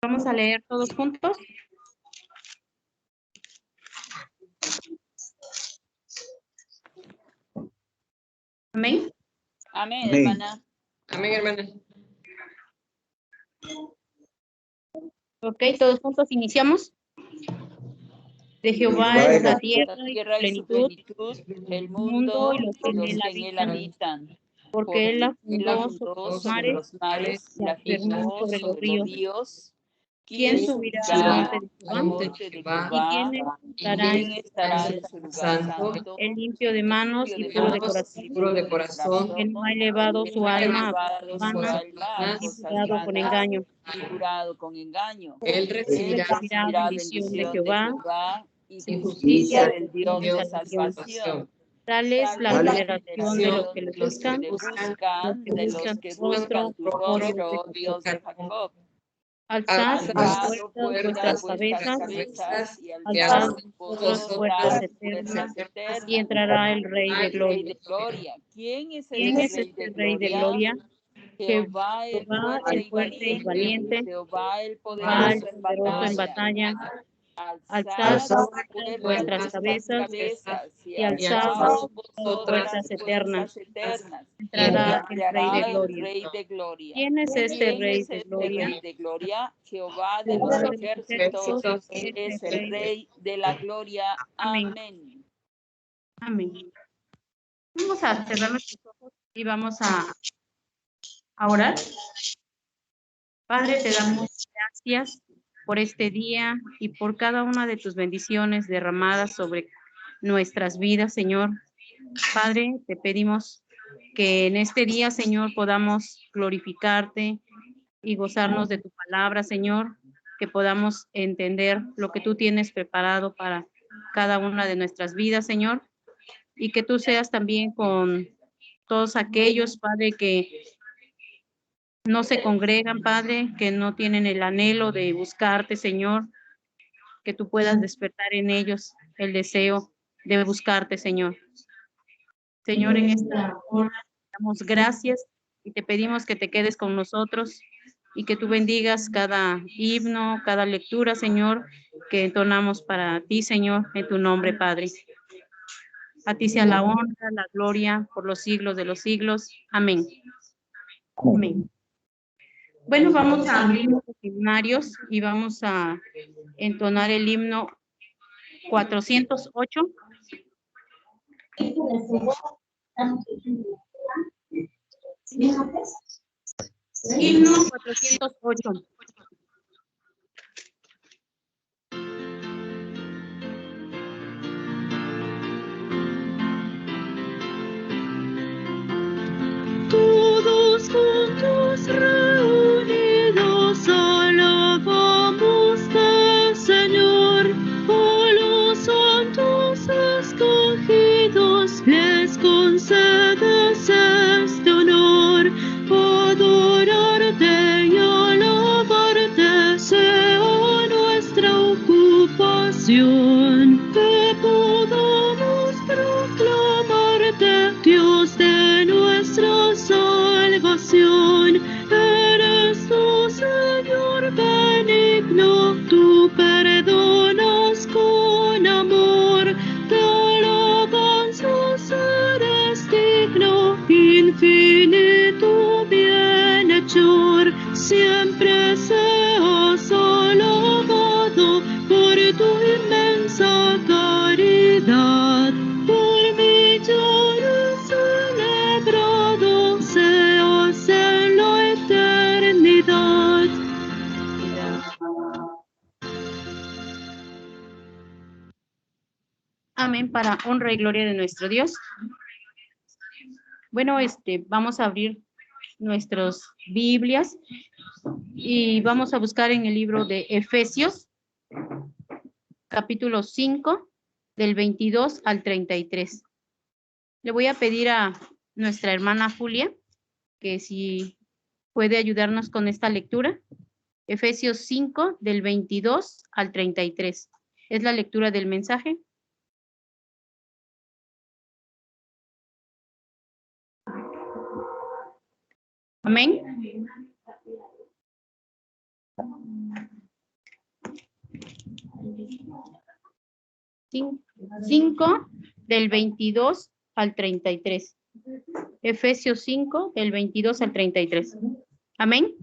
Vamos a leer todos juntos. Amén. Amén, Amén. hermana. Amén, hermana. Ok, todos juntos iniciamos. De Jehová es la tierra y su plenitud, el mundo y los que en él habitan, habitan. porque él la Él fundó sobre los mares, la afirmó fijó sobre los ríos. ¿Quién ¿Quién subirá al monte de al monte Jehová? de Jehová? ¿Y quién estará ¿Quién en estará en su su lugar lugar Santo? santo? el limpio de manos y puro de corazón? Puro de corazón. Él no ha elevado su alma a Su vana alma ni jurado con engaño. y jurado con engaño. Él Él recibirá recibirá bendición de Jehová y sin justicia justicia del Dios de de salvación. salvación. Tal es la Tal es generación de los que le buscan, los que buscan tu rostro, oh Dios de Dios de Jacob. Jacob. Alzad Alzad puertas vuestras cabezas, y alzad alzad vosotros puertas eternas, y entrará el Rey de gloria. ¿Quién es ¿Quién es Rey este de Rey de gloria? gloria? Jehová Jehová el fuerte y valiente, Jehová el Jehová el poderoso poderoso en batalla. Alzad Alzad puertas vuestras cabezas, y y alzad alzad vosotros puertas eternas, eternas, y entrará el Rey de gloria. Rey de gloria. ¿Quién es este Rey de gloria? Rey de gloria? Jehová de Jehová los de los ejércitos ejércitos es el Rey. Rey de la gloria. Amén. Amén. Amén. Vamos a cerrar nuestros ojos y vamos a orar. Padre, te damos gracias por este día y por cada una de tus bendiciones derramadas sobre nuestras vidas, Señor. Padre, te pedimos que en este día, Señor, podamos glorificarte y gozarnos de tu palabra, Señor, que podamos entender lo que tú tienes preparado para cada una de nuestras vidas, Señor, y que tú seas también con todos aquellos, Padre, que no se congregan, Padre, que no tienen el anhelo de buscarte, Señor, que tú puedas despertar en ellos el deseo de buscarte, Señor. Señor, en esta hora te damos gracias y te pedimos que te quedes con nosotros y que tú bendigas cada himno, cada lectura, Señor, que entonamos para ti, Señor, en tu nombre, Padre. A ti sea la honra, la gloria por los siglos de los siglos. Amén. Amén. Bueno, vamos a abrir los himnarios y vamos a entonar el himno 408. Himno 408. Todos juntos reunidos alabamos al Señor, a los santos escogidos les concedes este honor, adorarte y alabarte sea nuestra ocupación, que podamos proclamarte, Dios de nuestra salvación. Eres tú, Señor benigno, tú perdonas con amor, de alabanzas eres digno, infinito bienhechor, siempre seas alabado por tu inmensa caridad. Por millones celebrado seas en la eternidad. Amén, para honra y gloria de nuestro Dios. Bueno, vamos a abrir nuestras Biblias y vamos a buscar en el libro de Efesios, capítulo 5, del 22 al 33. Le voy a pedir a nuestra hermana Julia que si puede ayudarnos con esta lectura. Efesios 5, del 22 al 33. Es la lectura del mensaje. Amén. 5 del 22 al 33. Efesios 5 del 22 al 33. Amén.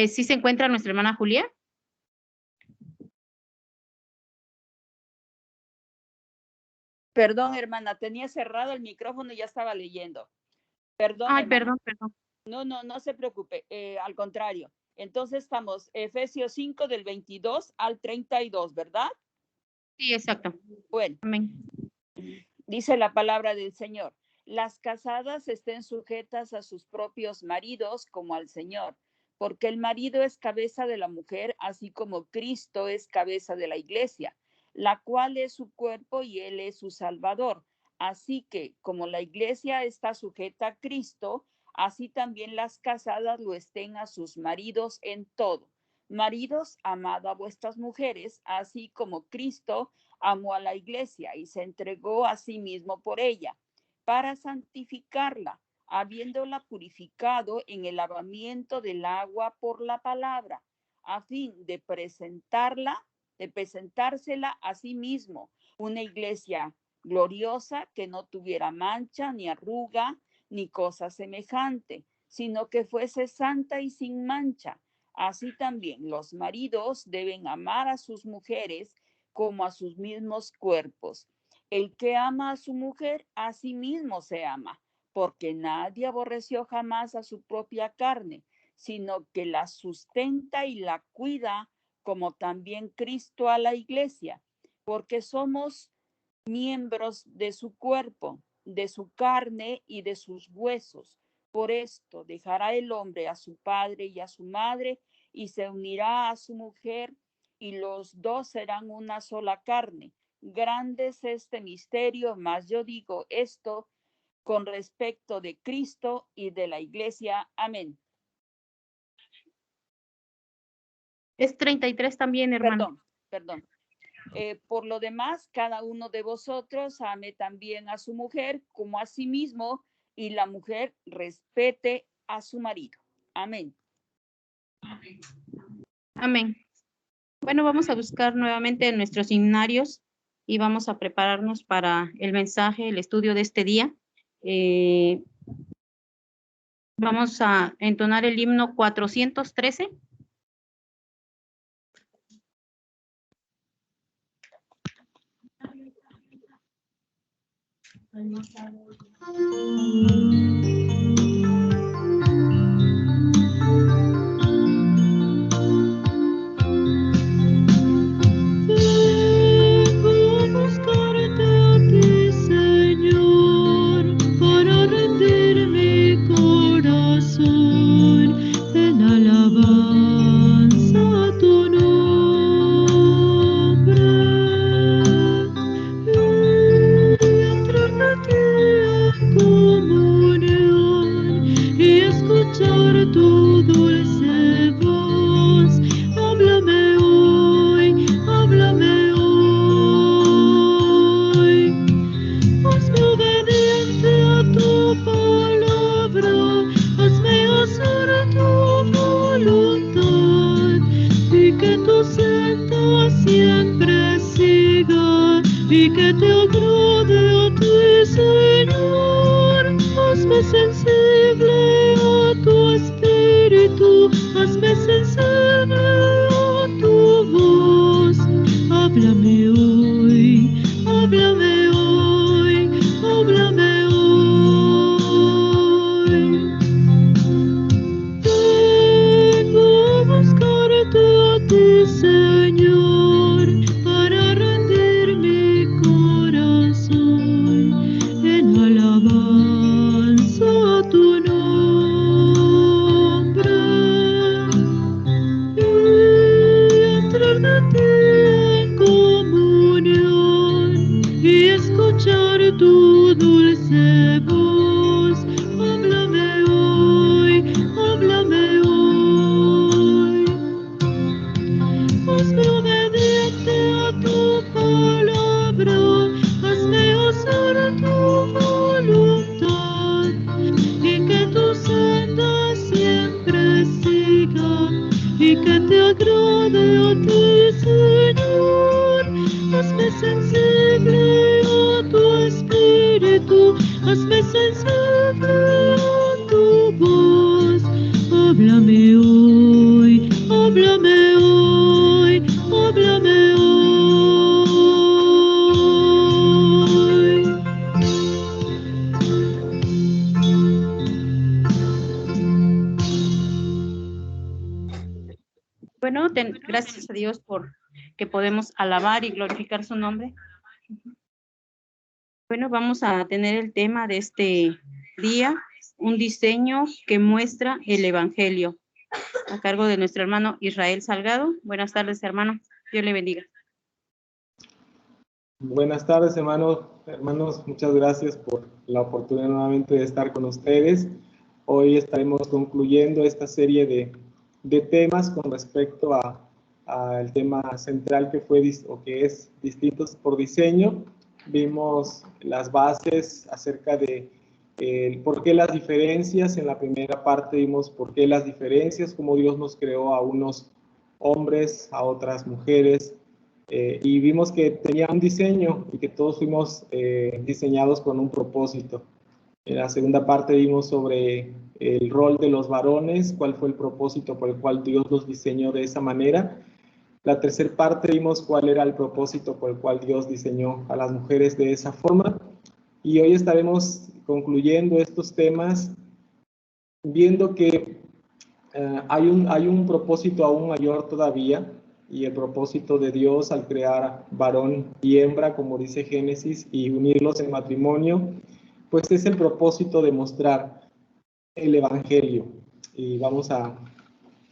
¿Sí se encuentra nuestra hermana Julia? Perdón, hermana, tenía cerrado el micrófono y ya estaba leyendo. Perdón, Ay, hermana. perdón. No se preocupe, al contrario. Entonces estamos Efesios 5 del 22 al 32, ¿verdad? Sí, exacto. Bueno, Amén. dice la palabra del Señor. Las casadas estén sujetas a sus propios maridos como al Señor, porque el marido es cabeza de la mujer, así como Cristo es cabeza de la iglesia, la cual es su cuerpo y él es su Salvador. Así que, como la iglesia está sujeta a Cristo, así también las casadas lo estén a sus maridos en todo. Maridos, amad a vuestras mujeres, así como Cristo amó a la iglesia y se entregó a sí mismo por ella, para santificarla, habiéndola purificado en el lavamiento del agua por la palabra, a fin de presentársela a sí mismo, una iglesia gloriosa que no tuviera mancha, ni arruga, ni cosa semejante, sino que fuese santa y sin mancha. Así también los maridos deben amar a sus mujeres como a sus mismos cuerpos. El que ama a su mujer, a sí mismo se ama, porque nadie aborreció jamás a su propia carne, sino que la sustenta y la cuida, como también Cristo a la iglesia, porque somos miembros de su cuerpo, de su carne y de sus huesos. Por esto dejará el hombre a su padre y a su madre y se unirá a su mujer y los dos serán una sola carne. Grande es este misterio, mas yo digo esto con respecto de Cristo y de la iglesia. Amén. Es 33 también, hermano. Perdón. Por lo demás, cada uno de vosotros ame también a su mujer como a sí mismo, y la mujer respete a su marido. Amén. Amén. Bueno, vamos a buscar nuevamente nuestros himnarios y vamos a prepararnos para el mensaje, el estudio de este día. Vamos a entonar el himno 413. Alabanza que te agrade a ti, Señor. Hazme sensible a tu espíritu, hazme sensible a tu voz. Háblame hoy, háblame hoy, háblame hoy. Bueno, gracias a Dios por que podemos alabar y glorificar su nombre. Bueno, vamos a tener el tema de este día, un diseño que muestra el Evangelio, a cargo de nuestro hermano Israel Salgado. Buenas tardes, hermano. Dios le bendiga. Buenas tardes, hermanos, muchas gracias por la oportunidad nuevamente de estar con ustedes. Hoy estaremos concluyendo esta serie de temas con respecto al tema central que fue o que es distintos por diseño. Vimos las bases acerca de por qué las diferencias. En la primera parte vimos por qué las diferencias, cómo Dios nos creó a unos hombres, a otras mujeres, y vimos que tenía un diseño y que todos fuimos diseñados con un propósito. En la segunda parte vimos sobre el rol de los varones, cuál fue el propósito por el cual Dios los diseñó de esa manera. La tercera parte vimos cuál era el propósito por el cual Dios diseñó a las mujeres de esa forma. Y hoy estaremos concluyendo estos temas viendo que hay un propósito aún mayor todavía, y el propósito de Dios al crear varón y hembra, como dice Génesis, y unirlos en matrimonio, pues es el propósito de mostrar el Evangelio. Y vamos a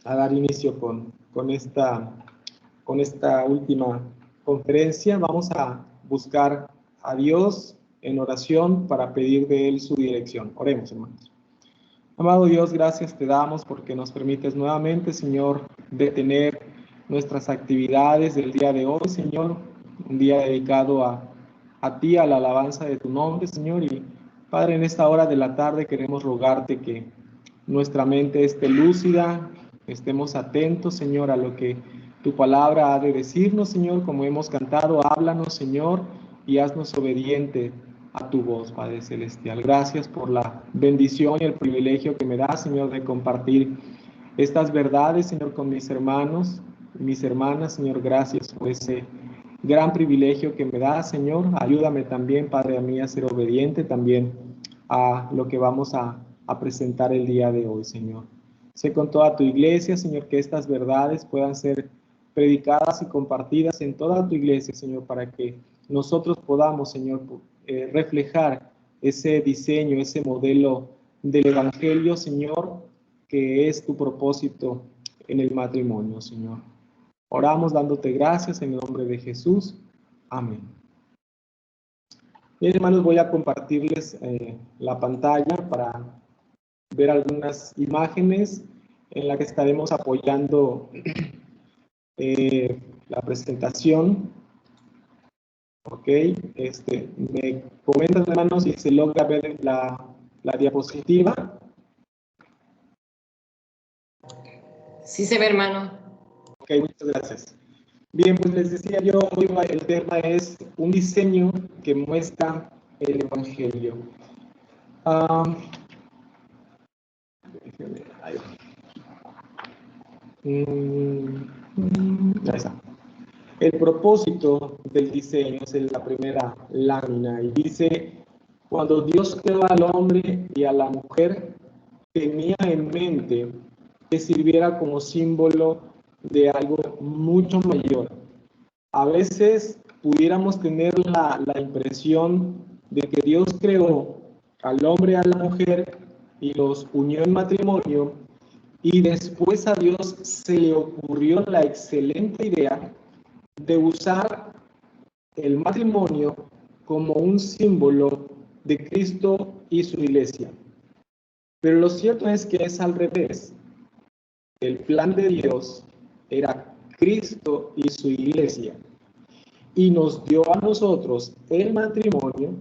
dar inicio con esta última conferencia. Vamos a buscar a Dios en oración para pedir de Él su dirección. Oremos, hermanos. Amado Dios, gracias te damos porque nos permites nuevamente, Señor, detener nuestras actividades del día de hoy, Señor, un día dedicado a ti, a la alabanza de tu nombre, Señor. Y Padre, en esta hora de la tarde queremos rogarte que nuestra mente esté lúcida, estemos atentos, Señor, a lo que tu palabra ha de decirnos, Señor. Como hemos cantado, háblanos, Señor, y haznos obediente a tu voz, Padre Celestial. Gracias por la bendición y el privilegio que me das, Señor, de compartir estas verdades, Señor, con mis hermanos, mis hermanas, Señor. Gracias por ese gran privilegio que me das, Señor. Ayúdame también, Padre, a mí a ser obediente también a lo que vamos a presentar el día de hoy, Señor. Sé con toda tu iglesia, Señor, que estas verdades puedan ser predicadas y compartidas en toda tu iglesia, Señor, para que nosotros podamos, Señor, reflejar ese diseño, ese modelo del Evangelio, Señor, que es tu propósito en el matrimonio, Señor. Oramos dándote gracias en el nombre de Jesús. Amén. Bien, hermanos, voy a compartirles la pantalla para ver algunas imágenes en las que estaremos apoyando la presentación. Ok, me comentan, hermanos, si se logra ver la diapositiva. Sí se ve, hermano. Ok, muchas gracias. Bien, pues les decía yo, hoy el tema es un diseño que muestra el Evangelio. Ahí está. El propósito del diseño es en la primera lámina y dice: cuando Dios creó al hombre y a la mujer, tenía en mente que sirviera como símbolo de algo mucho mayor. A veces pudiéramos tener la impresión de que Dios creó al hombre y a la mujer y los unió en matrimonio, y después a Dios se le ocurrió la excelente idea de usar el matrimonio como un símbolo de Cristo y su iglesia. Pero lo cierto es que es al revés. El plan de Dios era Cristo y su iglesia, y nos dio a nosotros el matrimonio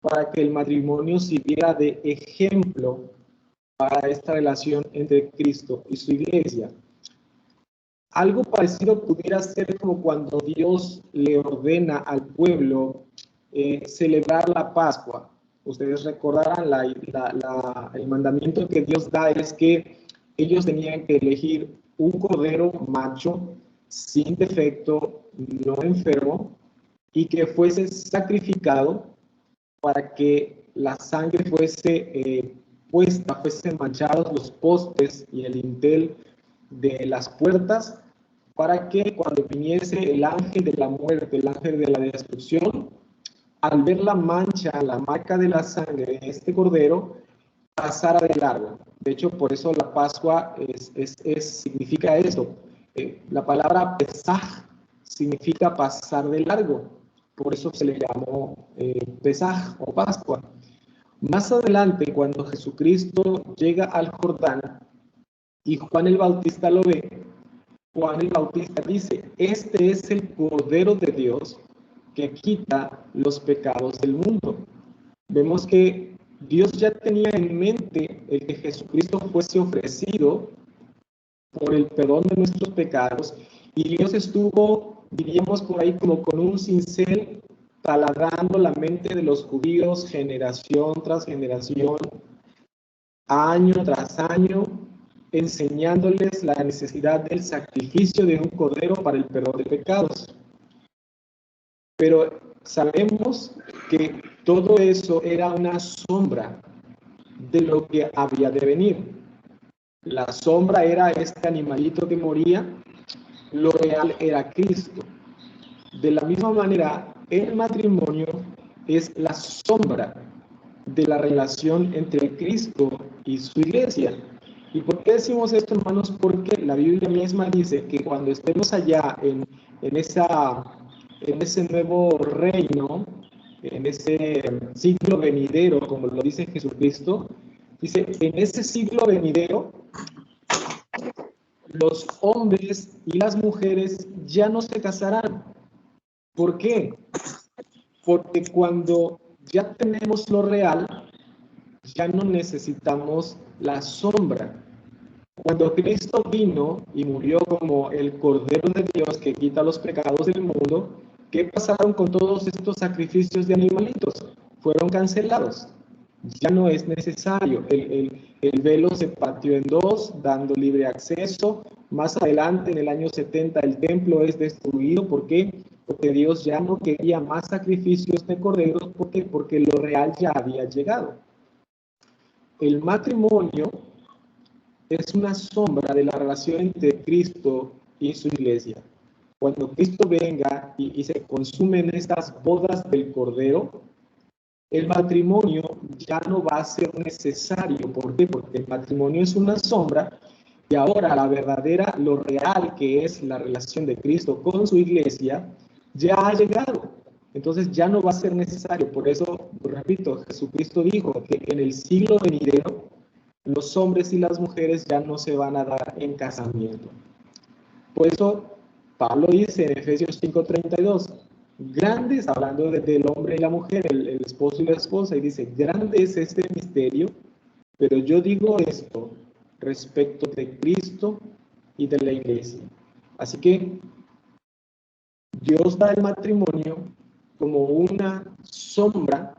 para que el matrimonio sirviera de ejemplo para esta relación entre Cristo y su iglesia. Algo parecido pudiera ser como cuando Dios le ordena al pueblo celebrar la Pascua. Ustedes recordarán el mandamiento que Dios da es que ellos tenían que elegir un cordero macho, sin defecto, no enfermo, y que fuese sacrificado para que la sangre fuese fuesen manchados los postes y el dintel de las puertas, para que cuando viniese el ángel de la muerte, el ángel de la destrucción, al ver la mancha, la marca de la sangre de este cordero, pasara de largo. De hecho, por eso la Pascua significa eso. La palabra Pesaj significa pasar de largo. Por eso se le llamó Pesaj o Pascua. Más adelante, cuando Jesucristo llega al Jordán y Juan el Bautista lo ve, Juan el Bautista dice: este es el Cordero de Dios que quita los pecados del mundo. Vemos que Dios ya tenía en mente el que Jesucristo fuese ofrecido por el perdón de nuestros pecados, y Dios estuvo, diríamos por ahí, como con un cincel taladrando la mente de los judíos generación tras generación, año tras año, enseñándoles la necesidad del sacrificio de un cordero para el perdón de pecados. Pero sabemos que todo eso era una sombra de lo que había de venir. La sombra era este animalito que moría, lo real era Cristo. De la misma manera, el matrimonio es la sombra de la relación entre Cristo y su iglesia. ¿Y por qué decimos esto, hermanos? Porque la Biblia misma dice que cuando estemos allá en ese nuevo reino, en ese siglo venidero, como lo dice Jesucristo, dice: en ese siglo venidero, los hombres y las mujeres ya no se casarán. ¿Por qué? Porque cuando ya tenemos lo real, ya no necesitamos la sombra. Cuando Cristo vino y murió como el Cordero de Dios que quita los pecados del mundo, ¿qué pasaron con todos estos sacrificios de animalitos? Fueron cancelados. Ya no es necesario. El velo se partió en dos, dando libre acceso. Más adelante, en el año 70, el templo es destruido. ¿Por qué? Porque Dios ya no quería más sacrificios de corderos. ¿Por qué? Porque lo real ya había llegado. El matrimonio es una sombra de la relación entre Cristo y su iglesia. Cuando Cristo venga y se consumen estas bodas del Cordero, el matrimonio ya no va a ser necesario. ¿Por qué? Porque el matrimonio es una sombra, y ahora la verdadera, lo real, que es la relación de Cristo con su iglesia, ya ha llegado. Entonces ya no va a ser necesario. Por eso, repito, Jesucristo dijo que en el siglo venidero los hombres y las mujeres ya no se van a dar en casamiento. Por eso Pablo dice en Efesios 5:32, grandes, hablando del hombre y la mujer, el esposo y la esposa, y dice: grande es este misterio, pero yo digo esto respecto de Cristo y de la iglesia. Así que Dios da el matrimonio como una sombra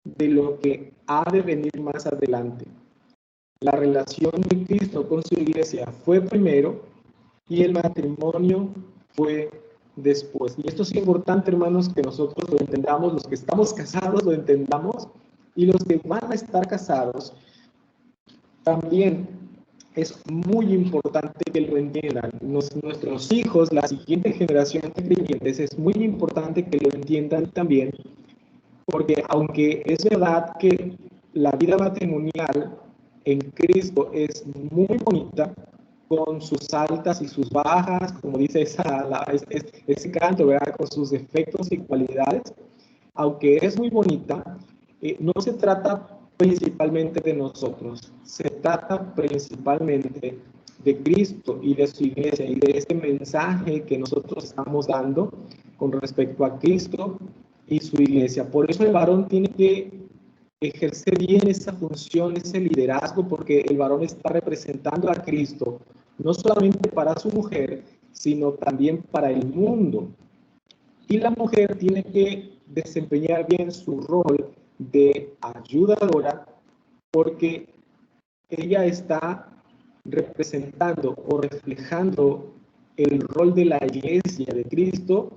de lo que ha de venir más adelante. La relación de Cristo con su iglesia fue primero y el matrimonio fue después. Y esto es importante, hermanos, que nosotros lo entendamos, los que estamos casados lo entendamos, y los que van a estar casados también es muy importante que lo entiendan. Nuestros hijos, la siguiente generación de creyentes, es muy importante que lo entiendan también, porque aunque es verdad que la vida matrimonial en Cristo es muy bonita, con sus altas y sus bajas, como dice ese canto, ¿verdad? Con sus defectos y cualidades, aunque es muy bonita, no se trata principalmente de nosotros, se trata principalmente de Cristo y de su iglesia y de este mensaje que nosotros estamos dando con respecto a Cristo y su iglesia. Por eso el varón tiene que ejercer bien esa función, ese liderazgo, porque el varón está representando a Cristo, no solamente para su mujer, sino también para el mundo. Y la mujer tiene que desempeñar bien su rol de ayudadora, porque ella está representando o reflejando el rol de la iglesia de Cristo,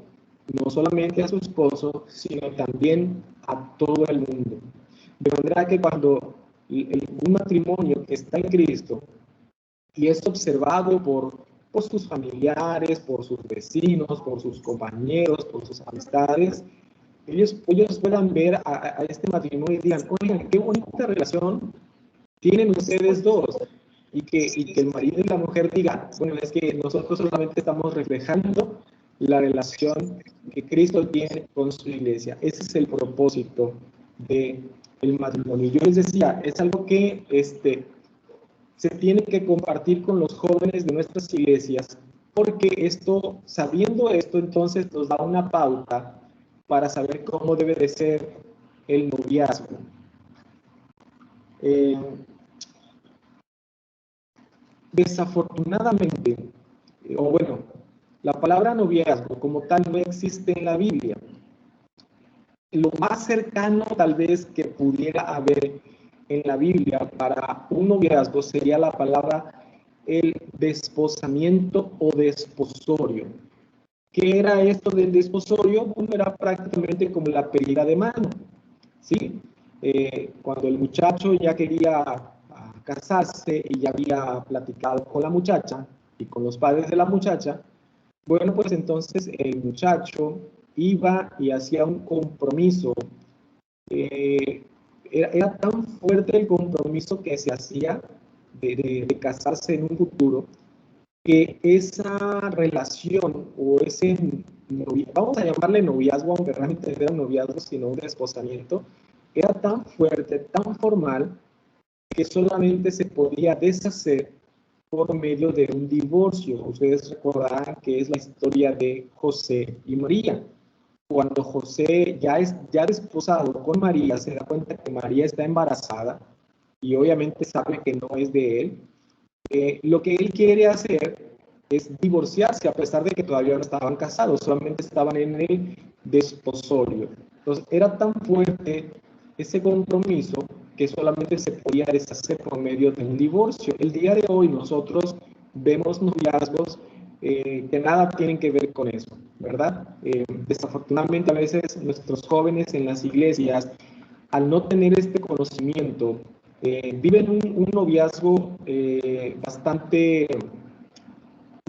no solamente a su esposo, sino también a todo el mundo. De manera que cuando un matrimonio que está en Cristo y es observado por sus familiares, por sus vecinos, por sus compañeros, por sus amistades, ellos puedan ver a este matrimonio y digan, oigan, qué bonita relación tienen ustedes dos. Y que el marido y la mujer digan, bueno, es que nosotros solamente estamos reflejando la relación que Cristo tiene con su iglesia. Ese es el propósito del matrimonio. Yo les decía, es algo que se tiene que compartir con los jóvenes de nuestras iglesias, porque esto, sabiendo esto, entonces nos da una pauta para saber cómo debe de ser el noviazgo. Desafortunadamente, o bueno, la palabra noviazgo como tal no existe en la Biblia. Lo más cercano tal vez que pudiera haber en la Biblia para un noviazgo sería la palabra el desposamiento o desposorio. ¿Qué era esto del desposorio? Bueno, era prácticamente como la pedida de mano, ¿sí? Cuando el muchacho ya quería casarse y ya había platicado con la muchacha y con los padres de la muchacha, bueno, pues entonces el muchacho iba y hacía un compromiso. Era tan fuerte el compromiso que se hacía de casarse en un futuro, que esa relación o ese, vamos a llamarle noviazgo, aunque realmente no era un noviazgo, sino un desposamiento, era tan fuerte, tan formal, que solamente se podía deshacer por medio de un divorcio. Ustedes recordarán que es la historia de José y María. Cuando José ya desposado con María, se da cuenta que María está embarazada y obviamente sabe que no es de él. Lo que él quiere hacer es divorciarse, a pesar de que todavía no estaban casados, solamente estaban en el desposorio. Entonces era tan fuerte ese compromiso que solamente se podía deshacer por medio de un divorcio. El día de hoy nosotros vemos noviazgos que nada tienen que ver con eso, ¿verdad? Desafortunadamente a veces nuestros jóvenes en las iglesias, al no tener este conocimiento, viven un noviazgo bastante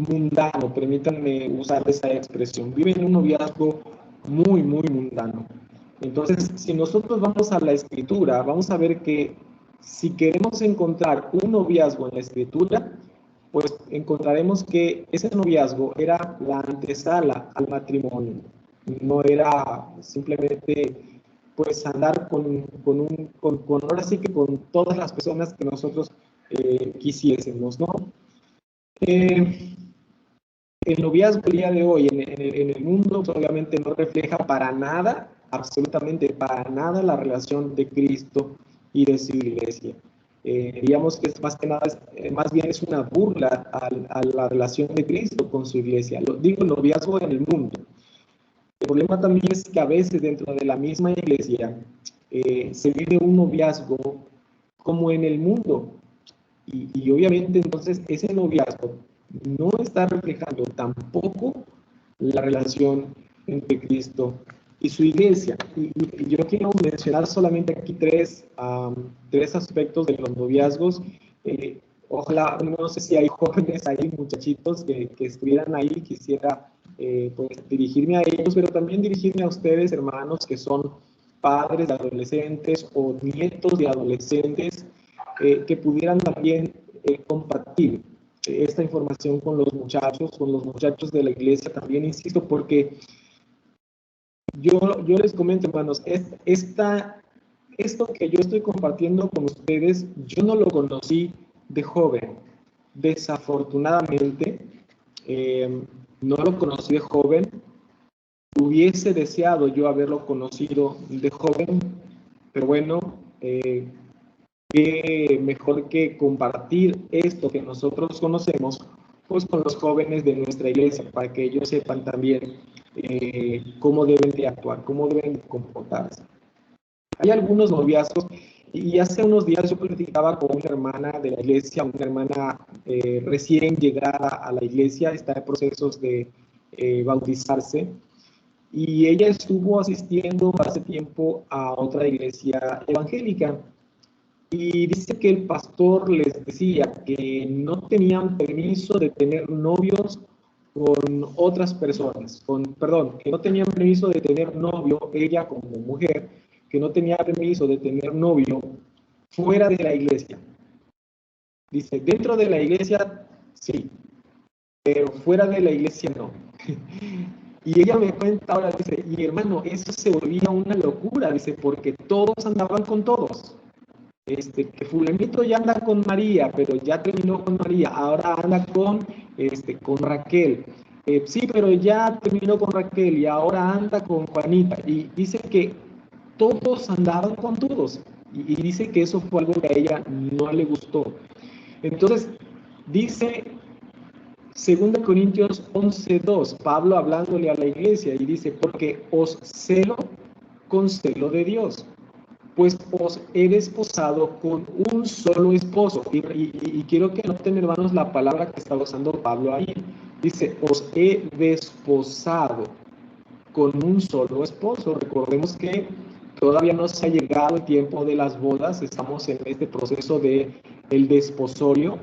mundano, permítanme usar esa expresión, viven un noviazgo muy, muy mundano. Entonces, si nosotros vamos a la Escritura, vamos a ver que si queremos encontrar un noviazgo en la Escritura, pues encontraremos que ese noviazgo era la antesala al matrimonio. No era simplemente pues andar con ahora sí que con todas las personas que nosotros quisiésemos, ¿no? El noviazgo el día de hoy en el mundo obviamente no refleja para nada, absolutamente para nada, la relación de Cristo y de su iglesia. Digamos que es más que nada, más bien es una burla a la relación de Cristo con su iglesia. Lo digo, el noviazgo en el mundo. El problema también es que a veces dentro de la misma iglesia se vive un noviazgo como en el mundo. Y obviamente entonces ese noviazgo no está reflejando tampoco la relación entre Cristo y su iglesia. Y yo quiero mencionar solamente aquí tres aspectos de los noviazgos. Ojalá, no sé si hay jóvenes ahí, muchachitos que estuvieran ahí, quisiera pues dirigirme a ellos, pero también dirigirme a ustedes, hermanos, que son padres de adolescentes o nietos de adolescentes, que pudieran también compartir esta información con los muchachos de la iglesia también, insisto, porque yo les comento, hermanos, esto que yo estoy compartiendo con ustedes, yo no lo conocí de joven. Desafortunadamente, no lo conocí de joven. Hubiese deseado yo haberlo conocido de joven, pero bueno, qué mejor que compartir esto que nosotros conocemos pues con los jóvenes de nuestra iglesia, para que ellos sepan también cómo deben de actuar, cómo deben de comportarse. Hay algunos noviazgos, y hace unos días yo platicaba con una hermana de la iglesia, una hermana recién llegada a la iglesia, está en procesos de bautizarse, y ella estuvo asistiendo hace tiempo a otra iglesia evangélica, y dice que el pastor les decía que no tenían permiso de tener novios con otras personas, que no tenían permiso de tener novio, ella como mujer, que no tenía permiso de tener novio fuera de la iglesia. Dice, dentro de la iglesia sí, pero fuera de la iglesia no. Y ella me cuenta ahora, dice, y hermano, eso se volvía una locura, dice, porque todos andaban con todos. Que fulanito ya anda con María, pero ya terminó con María, ahora anda con Raquel. Sí, pero ya terminó con Raquel y ahora anda con Juanita. Y dice que todos andaban con todos. Y dice que eso fue algo que a ella no le gustó. Entonces, dice 2 Corintios 11:2, Pablo hablándole a la iglesia, y dice, porque os celo con celo de Dios, pues os he desposado con un solo esposo. Y quiero que noten, hermanos, la palabra que está usando Pablo ahí. Dice, os he desposado con un solo esposo. Recordemos que todavía no se ha llegado el tiempo de las bodas, estamos en este proceso de el desposorio,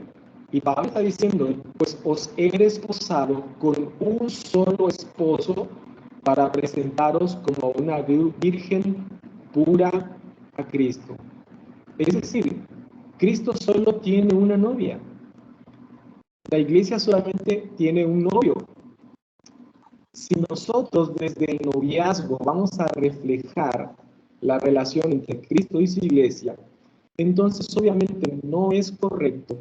y Pablo está diciendo, pues os he desposado con un solo esposo para presentaros como una virgen pura a Cristo. Es decir, Cristo solo tiene una novia. La iglesia solamente tiene un novio. Si nosotros desde el noviazgo vamos a reflejar la relación entre Cristo y su iglesia, entonces obviamente no es correcto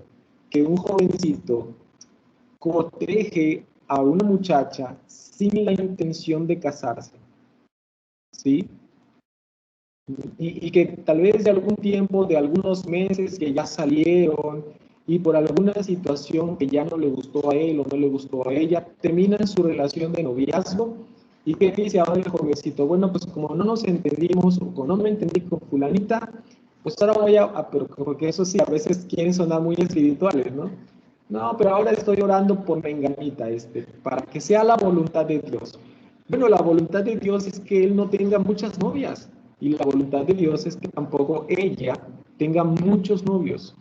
que un jovencito corteje a una muchacha sin la intención de casarse, ¿sí? Y que tal vez de algún tiempo, de algunos meses que ya salieron, y por alguna situación que ya no le gustó a él o no le gustó a ella, terminan su relación de noviazgo, y que dice ahora el jovencito, bueno, pues como no nos entendimos, o como no me entendí con fulanita, pues ahora voy pero porque eso sí, a veces quieren sonar muy espirituales, ¿no? No, pero ahora estoy orando por menganita, para que sea la voluntad de Dios. Bueno, la voluntad de Dios es que él no tenga muchas novias, y la voluntad de Dios es que tampoco ella tenga muchos novios.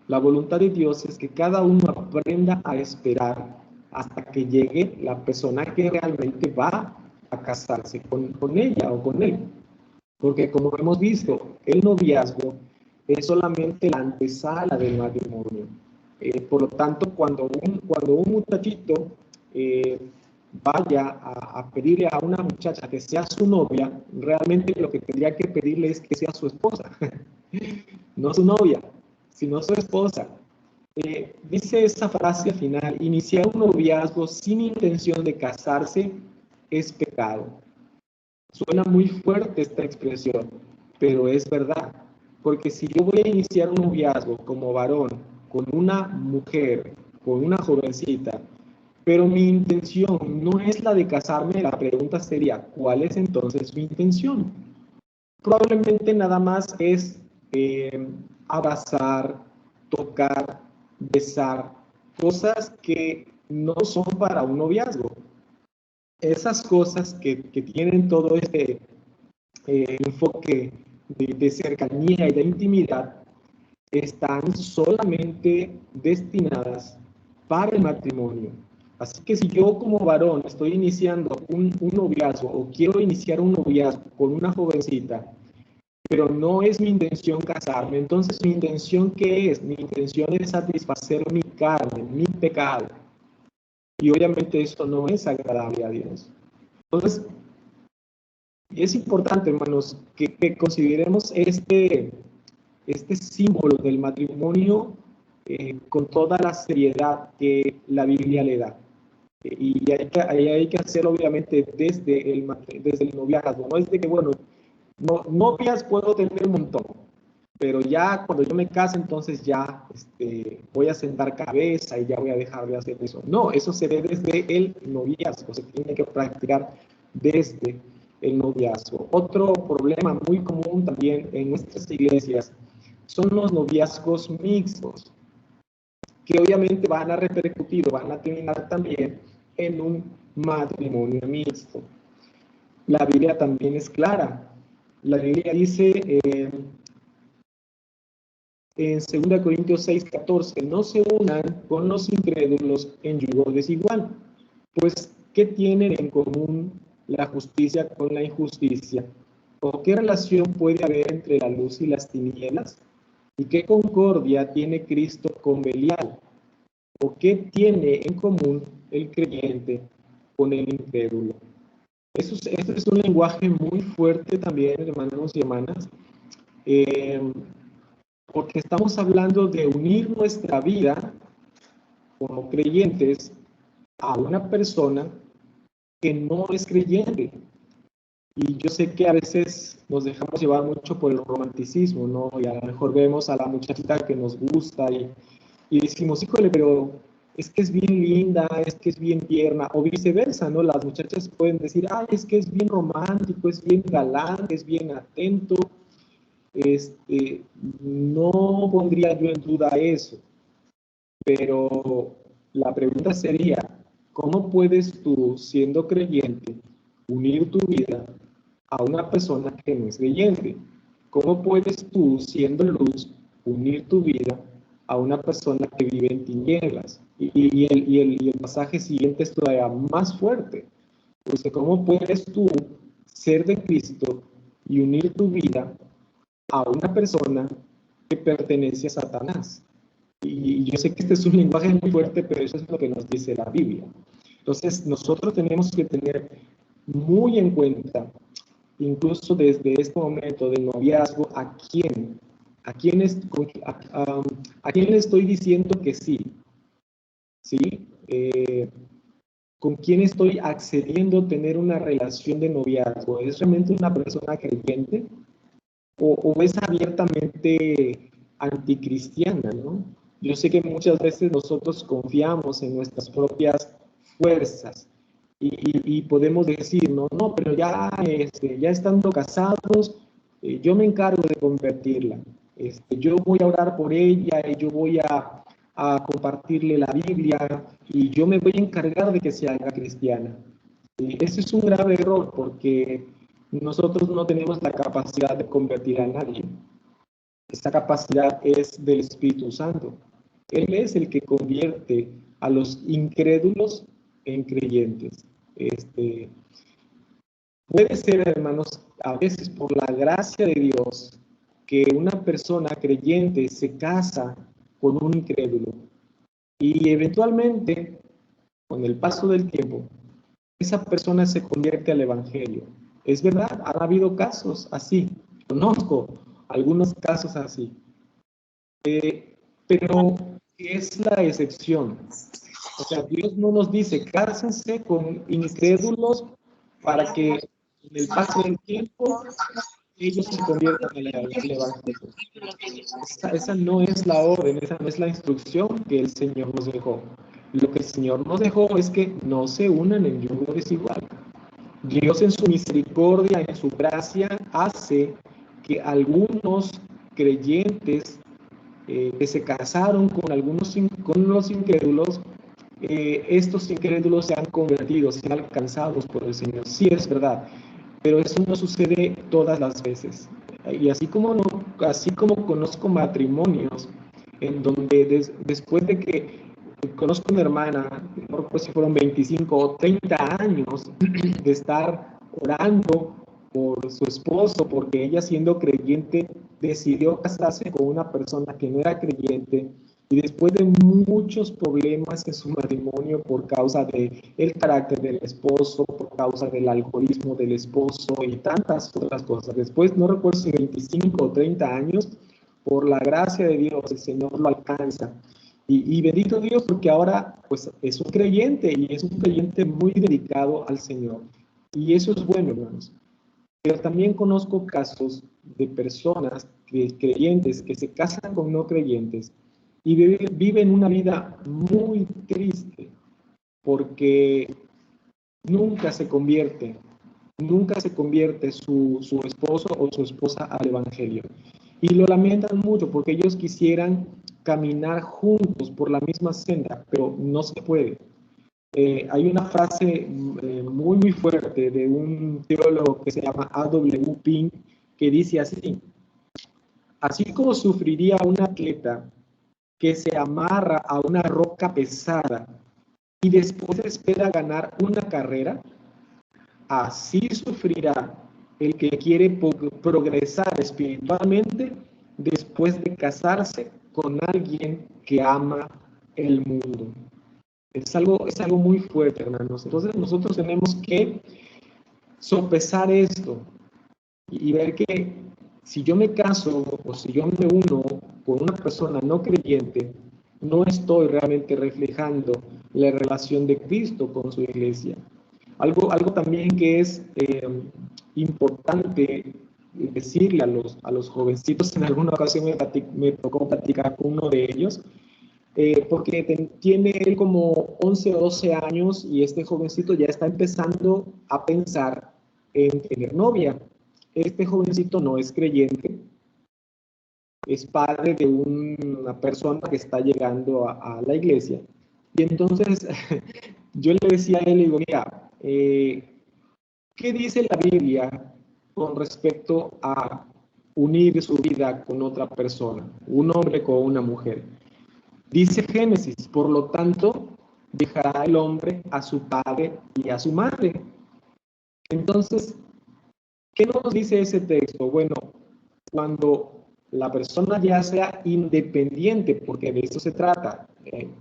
La voluntad de Dios es que cada uno aprenda a esperar hasta que llegue la persona que realmente va a casarse con ella o con él. Porque como hemos visto, el noviazgo es solamente la antesala del matrimonio. Por lo tanto, cuando un muchachito vaya a pedirle a una muchacha que sea su novia, realmente lo que tendría que pedirle es que sea su esposa, no su novia, sino su esposa. Dice esa frase final, iniciar un noviazgo sin intención de casarse es pecado. Suena muy fuerte esta expresión, pero es verdad, porque si yo voy a iniciar un noviazgo como varón con una mujer, con una jovencita, pero mi intención no es la de casarme, la pregunta sería, ¿cuál es entonces mi intención? Probablemente nada más es abrazar, tocar, besar, cosas que no son para un noviazgo. Esas cosas que tienen todo este enfoque de cercanía y de intimidad están solamente destinadas para el matrimonio. Así que si yo como varón estoy iniciando un noviazgo o quiero iniciar un noviazgo con una jovencita, pero no es mi intención casarme, entonces mi intención, ¿qué es? Mi intención es satisfacer mi carne, mi pecado. Y obviamente esto no es agradable a Dios. Entonces, es importante, hermanos, que consideremos este símbolo del matrimonio con toda la seriedad que la Biblia le da. Y hay que hacerlo, obviamente, desde el noviazgo. No es de que, bueno, novias puedo tener un montón. pero ya cuando yo me case, entonces ya voy a sentar cabeza y ya voy a dejar de hacer eso. No, eso se ve desde el noviazgo, se tiene que practicar desde el noviazgo. Otro problema muy común también en nuestras iglesias son los noviazgos mixtos, que obviamente van a repercutir o van a terminar también en un matrimonio mixto. La Biblia también es clara. La Biblia dice en 2 Corintios 6:14, no se unan con los incrédulos en yugo desigual, pues ¿qué tienen en común la justicia con la injusticia? ¿O qué relación puede haber entre la luz y las tinieblas? ¿Y qué concordia tiene Cristo con Belial? ¿O qué tiene en común el creyente con el incrédulo? Este es un lenguaje muy fuerte también, hermanos y hermanas, porque estamos hablando de unir nuestra vida como creyentes a una persona que no es creyente. Y yo sé que a veces nos dejamos llevar mucho por el romanticismo, ¿no? Y a lo mejor vemos a la muchachita que nos gusta y decimos, híjole, pero es que es bien linda, es que es bien tierna, o viceversa, ¿no? Las muchachas pueden decir, ah, es que es bien romántico, es bien galán, es bien atento. No pondría yo en duda eso, pero la pregunta sería, ¿cómo puedes tú, siendo creyente, unir tu vida a una persona que no es creyente? ¿Cómo puedes tú, siendo luz, unir tu vida a una persona que vive en tinieblas? Y el pasaje siguiente es todavía más fuerte. Pues, ¿cómo puedes tú ser de Cristo y unir tu vida a una persona que pertenece a Satanás? Y yo sé que este es un lenguaje muy fuerte, pero eso es lo que nos dice la Biblia. Entonces, nosotros tenemos que tener muy en cuenta, incluso desde este momento del noviazgo, a quién le estoy diciendo que sí, ¿sí? ¿Con quién estoy accediendo a tener una relación de noviazgo? ¿Es realmente una persona creyente? ¿O es abiertamente anticristiana, ¿no? Yo sé que muchas veces nosotros confiamos en nuestras propias fuerzas y podemos decir, no, pero ya estando casados, yo me encargo de convertirla. Yo voy a orar por ella y yo voy a compartirle la Biblia y yo me voy a encargar de que se haga cristiana. Ese es un grave error porque nosotros no tenemos la capacidad de convertir a nadie. Esa capacidad es del Espíritu Santo. Él es el que convierte a los incrédulos en creyentes. Puede ser, hermanos, a veces por la gracia de Dios, que una persona creyente se casa con un incrédulo y eventualmente, con el paso del tiempo, esa persona se convierte al Evangelio. Es verdad, han habido casos así. Conozco algunos casos así. Pero es la excepción. O sea, Dios no nos dice, cásense con incrédulos para que en el paso del tiempo ellos se conviertan al Evangelio. Esa no es la orden, esa no es la instrucción que el Señor nos dejó. Lo que el Señor nos dejó es que no se unan en yugo desigual. Dios en su misericordia, en su gracia, hace que algunos creyentes que se casaron con los incrédulos, estos incrédulos se han convertido, se han alcanzados por el Señor. Sí, es verdad, pero eso no sucede todas las veces. Y así como conozco matrimonios en donde después de que conozco una hermana, no recuerdo si fueron 25 o 30 años de estar orando por su esposo, porque ella, siendo creyente, decidió casarse con una persona que no era creyente, y después de muchos problemas en su matrimonio por causa del carácter del esposo, por causa del alcoholismo del esposo y tantas otras cosas, después, no recuerdo si 25 o 30 años, por la gracia de Dios, el Señor lo alcanza. Y bendito Dios, porque ahora pues es un creyente, y es un creyente muy dedicado al Señor. Y eso es bueno, hermanos. Pero también conozco casos de personas creyentes que se casan con no creyentes y viven una vida muy triste porque nunca se convierte su esposo o su esposa al evangelio. Y lo lamentan mucho porque ellos quisieran caminar juntos por la misma senda, pero no se puede. Hay una frase muy fuerte de un teólogo que se llama A.W. Pink que dice así como sufriría un atleta que se amarra a una roca pesada y después espera ganar una carrera, así sufrirá el que quiere progresar espiritualmente después de casarse con alguien que ama el mundo. Es algo muy fuerte, hermanos. Entonces nosotros tenemos que sopesar esto y ver que si yo me caso o si yo me uno con una persona no creyente, no estoy realmente reflejando la relación de Cristo con su iglesia. Algo también que es importante decirle a los jovencitos, en alguna ocasión me tocó platicar con uno de ellos, porque tiene él como 11 o 12 años y este jovencito ya está empezando a pensar en tener novia. Este jovencito no es creyente, es padre de una persona que está llegando a la iglesia. Y entonces yo le decía a él, le digo, mira, ¿qué dice la Biblia con respecto a unir su vida con otra persona, un hombre con una mujer? Dice Génesis, por lo tanto, dejará el hombre a su padre y a su madre. Entonces, ¿qué nos dice ese texto? Bueno, cuando la persona ya sea independiente, porque de eso se trata,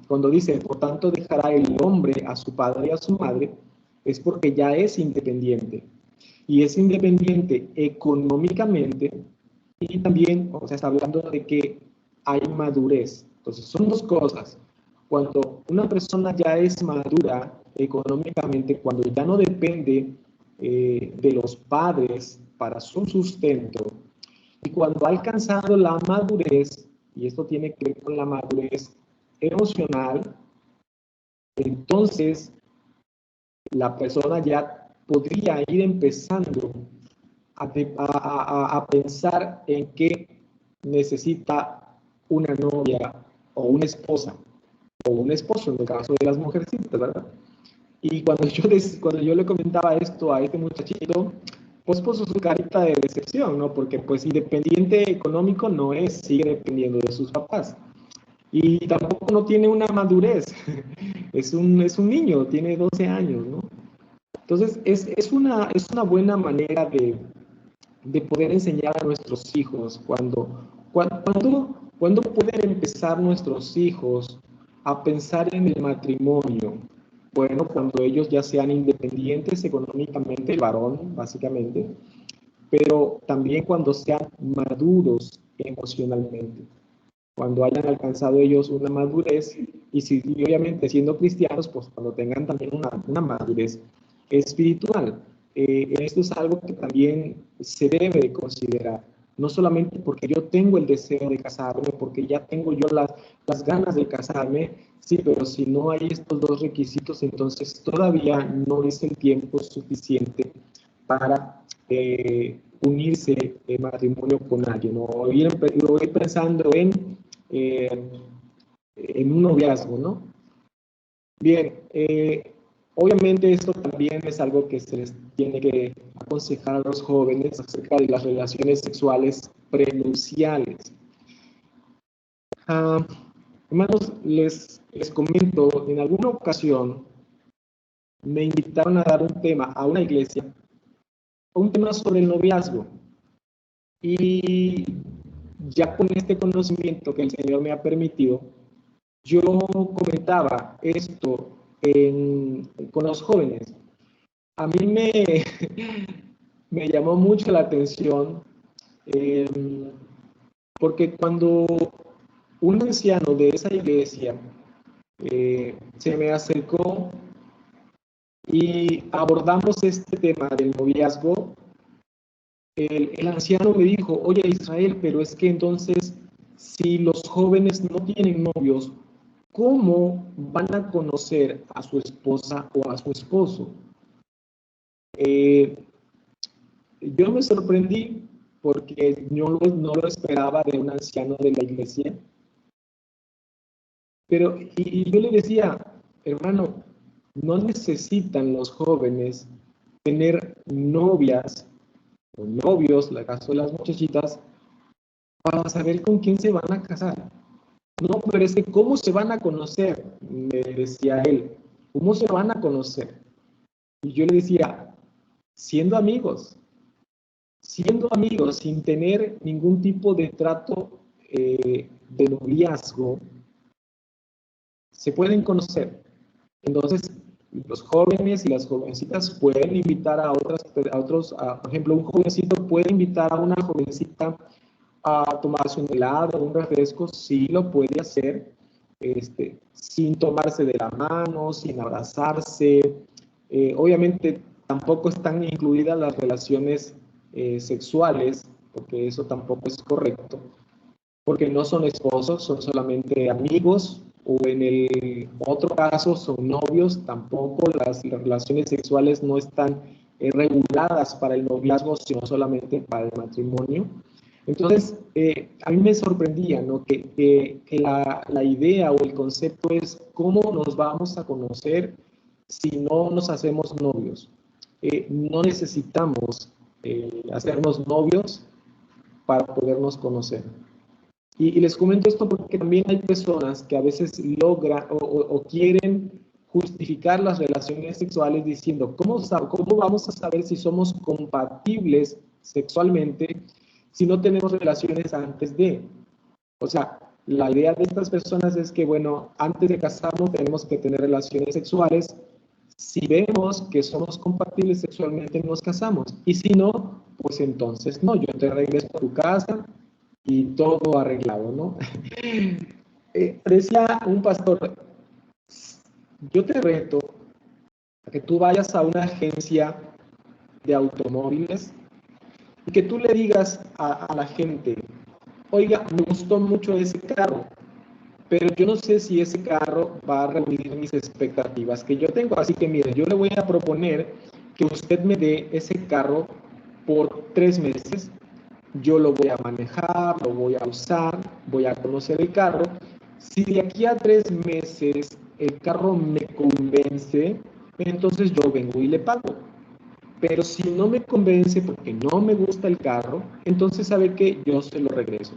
cuando dice, por tanto, dejará el hombre a su padre y a su madre, es porque ya es independiente. Y es independiente económicamente y también, o sea, está hablando de que hay madurez. Entonces, son dos cosas. Cuando una persona ya es madura económicamente, cuando ya no depende de los padres para su sustento, y cuando ha alcanzado la madurez, y esto tiene que ver con la madurez emocional, entonces la persona ya podría ir empezando a pensar en que necesita una novia o una esposa o un esposo, en el caso de las mujercitas, ¿verdad? Y cuando yo le comentaba esto a este muchachito, pues puso su carita de decepción, ¿no? Porque pues independiente económico no es, sigue dependiendo de sus papás. Y tampoco no tiene una madurez, es un niño, tiene 12 años, ¿no? Entonces es una buena manera de poder enseñar a nuestros hijos cuando pueden empezar nuestros hijos a pensar en el matrimonio. Bueno, cuando ellos ya sean independientes económicamente, el varón básicamente, pero también cuando sean maduros emocionalmente, cuando hayan alcanzado ellos una madurez y obviamente siendo cristianos, pues cuando tengan también una madurez espiritual. Esto es algo que también se debe de considerar, no solamente porque yo tengo el deseo de casarme, porque ya tengo yo las ganas de casarme, sí, pero si no hay estos dos requisitos, entonces todavía no es el tiempo suficiente para unirse en matrimonio con alguien, o ir pensando en un noviazgo, ¿no? Bien, obviamente esto también es algo que se les tiene que aconsejar a los jóvenes acerca de las relaciones sexuales prenupciales. Hermanos, les comento, en alguna ocasión me invitaron a dar un tema a una iglesia, un tema sobre el noviazgo. Y ya con este conocimiento que el Señor me ha permitido, yo comentaba esto con los jóvenes. A mí me llamó mucho la atención porque cuando un anciano de esa iglesia se me acercó y abordamos este tema del noviazgo, el anciano me dijo, oye Israel, pero es que entonces, si los jóvenes no tienen novios, ¿cómo van a conocer a su esposa o a su esposo? Yo me sorprendí porque no lo esperaba de un anciano de la iglesia. Pero, y yo le decía, hermano, no necesitan los jóvenes tener novias o novios, en el caso de las muchachitas, para saber con quién se van a casar. No, pero es que ¿cómo se van a conocer? Me decía él, ¿cómo se van a conocer? Y yo le decía, siendo amigos, sin tener ningún tipo de trato de noviazgo, se pueden conocer. Entonces, los jóvenes y las jovencitas pueden invitar a otros, por ejemplo, un jovencito puede invitar a una jovencita a tomarse un helado, un refresco, sí lo puede hacer, sin tomarse de la mano, sin abrazarse. Obviamente, tampoco están incluidas las relaciones sexuales, porque eso tampoco es correcto, porque no son esposos, son solamente amigos, o en el otro caso son novios, tampoco las relaciones sexuales no están reguladas para el noviazgo, sino solamente para el matrimonio. Entonces, a mí me sorprendía, ¿no? que la idea o el concepto es cómo nos vamos a conocer si no nos hacemos novios. No necesitamos hacernos novios para podernos conocer. Y les comento esto porque también hay personas que a veces logran o quieren justificar las relaciones sexuales diciendo, ¿cómo vamos a saber si somos compatibles sexualmente si no tenemos relaciones antes de? O sea, la idea de estas personas es que, bueno, antes de casarnos tenemos que tener relaciones sexuales. Si vemos que somos compatibles sexualmente, nos casamos. Y si no, pues entonces no, yo te regreso a tu casa y todo arreglado, ¿no? Decía un pastor, yo te reto a que tú vayas a una agencia de automóviles y que tú le digas a la gente, oiga, me gustó mucho ese carro, pero yo no sé si ese carro va a reunir mis expectativas que yo tengo. Así que mire, yo le voy a proponer que usted me dé ese carro por 3 meses. Yo lo voy a manejar, lo voy a usar, voy a conocer el carro. Si de aquí a 3 meses el carro me convence, entonces yo vengo y le pago. Pero si no me convence porque no me gusta el carro, entonces sabe que yo se lo regreso.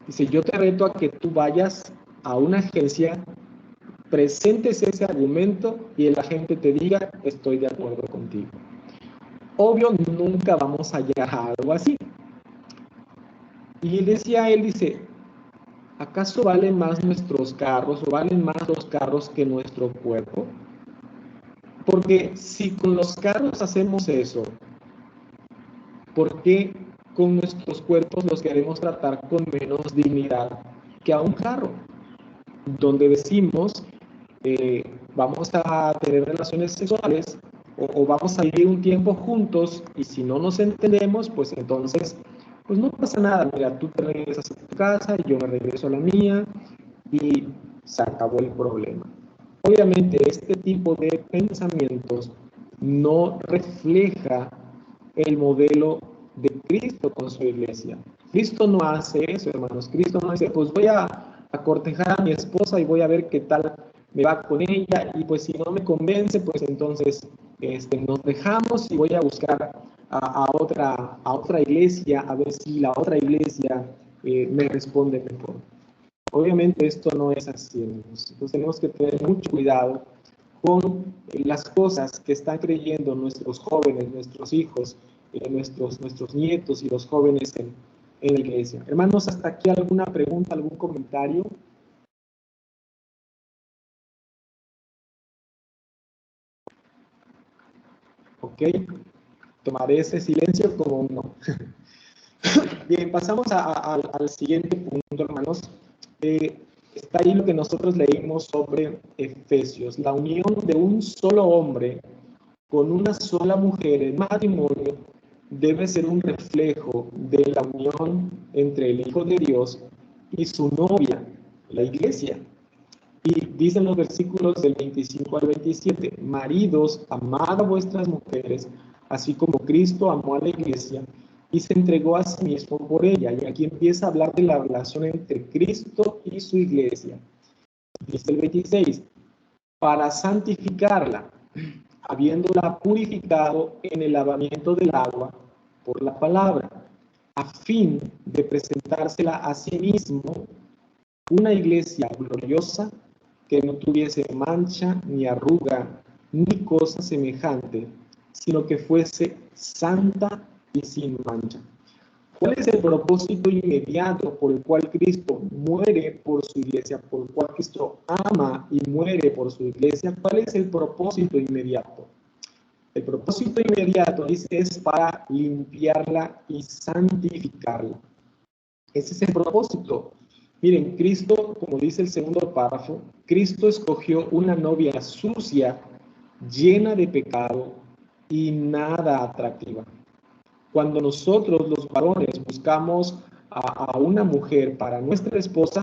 Dice, yo te reto a que tú vayas a una agencia, presentes ese argumento y el agente te diga, estoy de acuerdo contigo. Obvio, nunca vamos a hallar algo así. Y decía él, dice, ¿acaso valen más nuestros carros o valen más los carros que nuestro cuerpo? Porque si con los carros hacemos eso, ¿por qué con nuestros cuerpos los queremos tratar con menos dignidad que a un carro? Donde decimos, vamos a tener relaciones sexuales o vamos a vivir un tiempo juntos y si no nos entendemos, pues entonces, pues no pasa nada. Mira, tú te regresas a tu casa y yo me regreso a la mía y se acabó el problema. Obviamente, este tipo de pensamientos no refleja el modelo de Cristo con su iglesia. Cristo no hace eso, hermanos. Cristo no dice, pues voy a cortejar a mi esposa y voy a ver qué tal me va con ella y pues si no me convence, pues entonces nos dejamos y voy a buscar a otra iglesia a ver si la otra iglesia me responde mejor. Obviamente esto no es así, hermanos. Entonces tenemos que tener mucho cuidado con las cosas que están creyendo nuestros jóvenes, nuestros hijos, nuestros nietos y los jóvenes en la iglesia. Hermanos, hasta aquí alguna pregunta, algún comentario. Ok, tomaré ese silencio como un no. Bien, pasamos al siguiente punto, hermanos. Está ahí lo que nosotros leímos sobre Efesios, la unión de un solo hombre con una sola mujer en matrimonio debe ser un reflejo de la unión entre el Hijo de Dios y su novia, la iglesia. Y dicen los versículos del 25 al 27, maridos, amad a vuestras mujeres, así como Cristo amó a la iglesia y se entregó a sí mismo por ella. Y aquí empieza a hablar de la relación entre Cristo y su iglesia. Dice el 26, para santificarla, habiéndola purificado en el lavamiento del agua por la palabra, a fin de presentársela a sí mismo una iglesia gloriosa, que no tuviese mancha, ni arruga, ni cosa semejante, sino que fuese santa y sin mancha. ¿Cuál es el propósito inmediato por el cual Cristo muere por su iglesia, por el cual Cristo ama y muere por su iglesia? ¿Cuál es el propósito inmediato? El propósito inmediato, dice, es para limpiarla y santificarla. Ese es el propósito. Miren, Cristo, como dice el segundo párrafo, Cristo escogió una novia sucia, llena de pecado y nada atractiva. Cuando nosotros, los varones, buscamos a una mujer para nuestra esposa,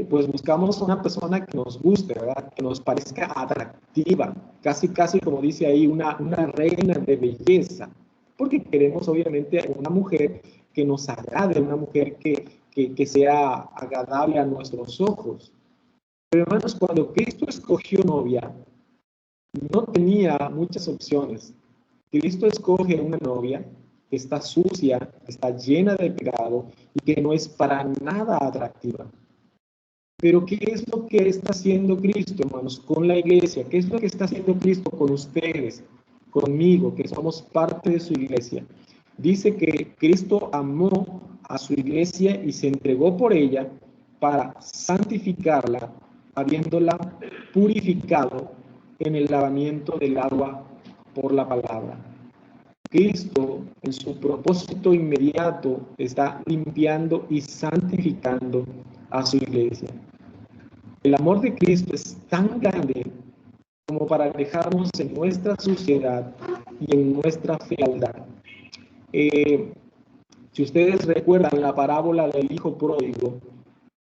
pues buscamos una persona que nos guste, ¿verdad? Que nos parezca atractiva, casi como dice ahí, una reina de belleza, porque queremos obviamente una mujer que nos agrade, una mujer que sea agradable a nuestros ojos. Pero hermanos, cuando Cristo escogió novia, no tenía muchas opciones. Cristo escoge una novia que está sucia, que está llena de pecado y que no es para nada atractiva. Pero ¿qué es lo que está haciendo Cristo, hermanos, con la iglesia? ¿Qué es lo que está haciendo Cristo con ustedes, conmigo, que somos parte de su iglesia? Dice que Cristo amó a su iglesia y se entregó por ella para santificarla, habiéndola purificado en el lavamiento del agua por la palabra. Cristo, en su propósito inmediato, está limpiando y santificando a su iglesia. El amor de Cristo es tan grande como para dejarnos en nuestra suciedad y en nuestra fealdad. Si ustedes recuerdan la parábola del hijo pródigo,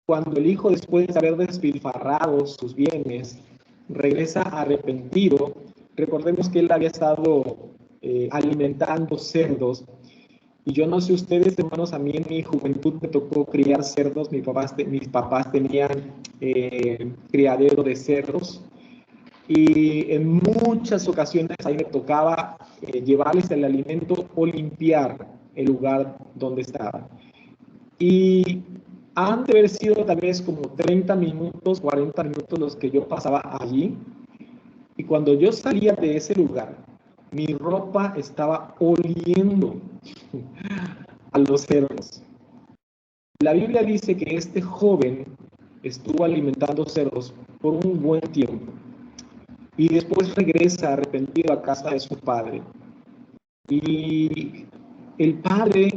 cuando el hijo, después de haber despilfarrado sus bienes, regresa arrepentido, recordemos que él había estado alimentando cerdos. Y yo no sé ustedes, hermanos, a mí en mi juventud me tocó criar cerdos. Mis papás tenían criadero de cerdos. Y en muchas ocasiones ahí me tocaba llevarles el alimento o limpiar el lugar donde estaban. Y han de haber sido tal vez como 30 minutos, 40 minutos los que yo pasaba allí. Y cuando yo salía de ese lugar, mi ropa estaba oliendo a los cerdos. La Biblia dice que este joven estuvo alimentando cerdos por un buen tiempo. Y después regresa arrepentido a casa de su padre. Y el padre,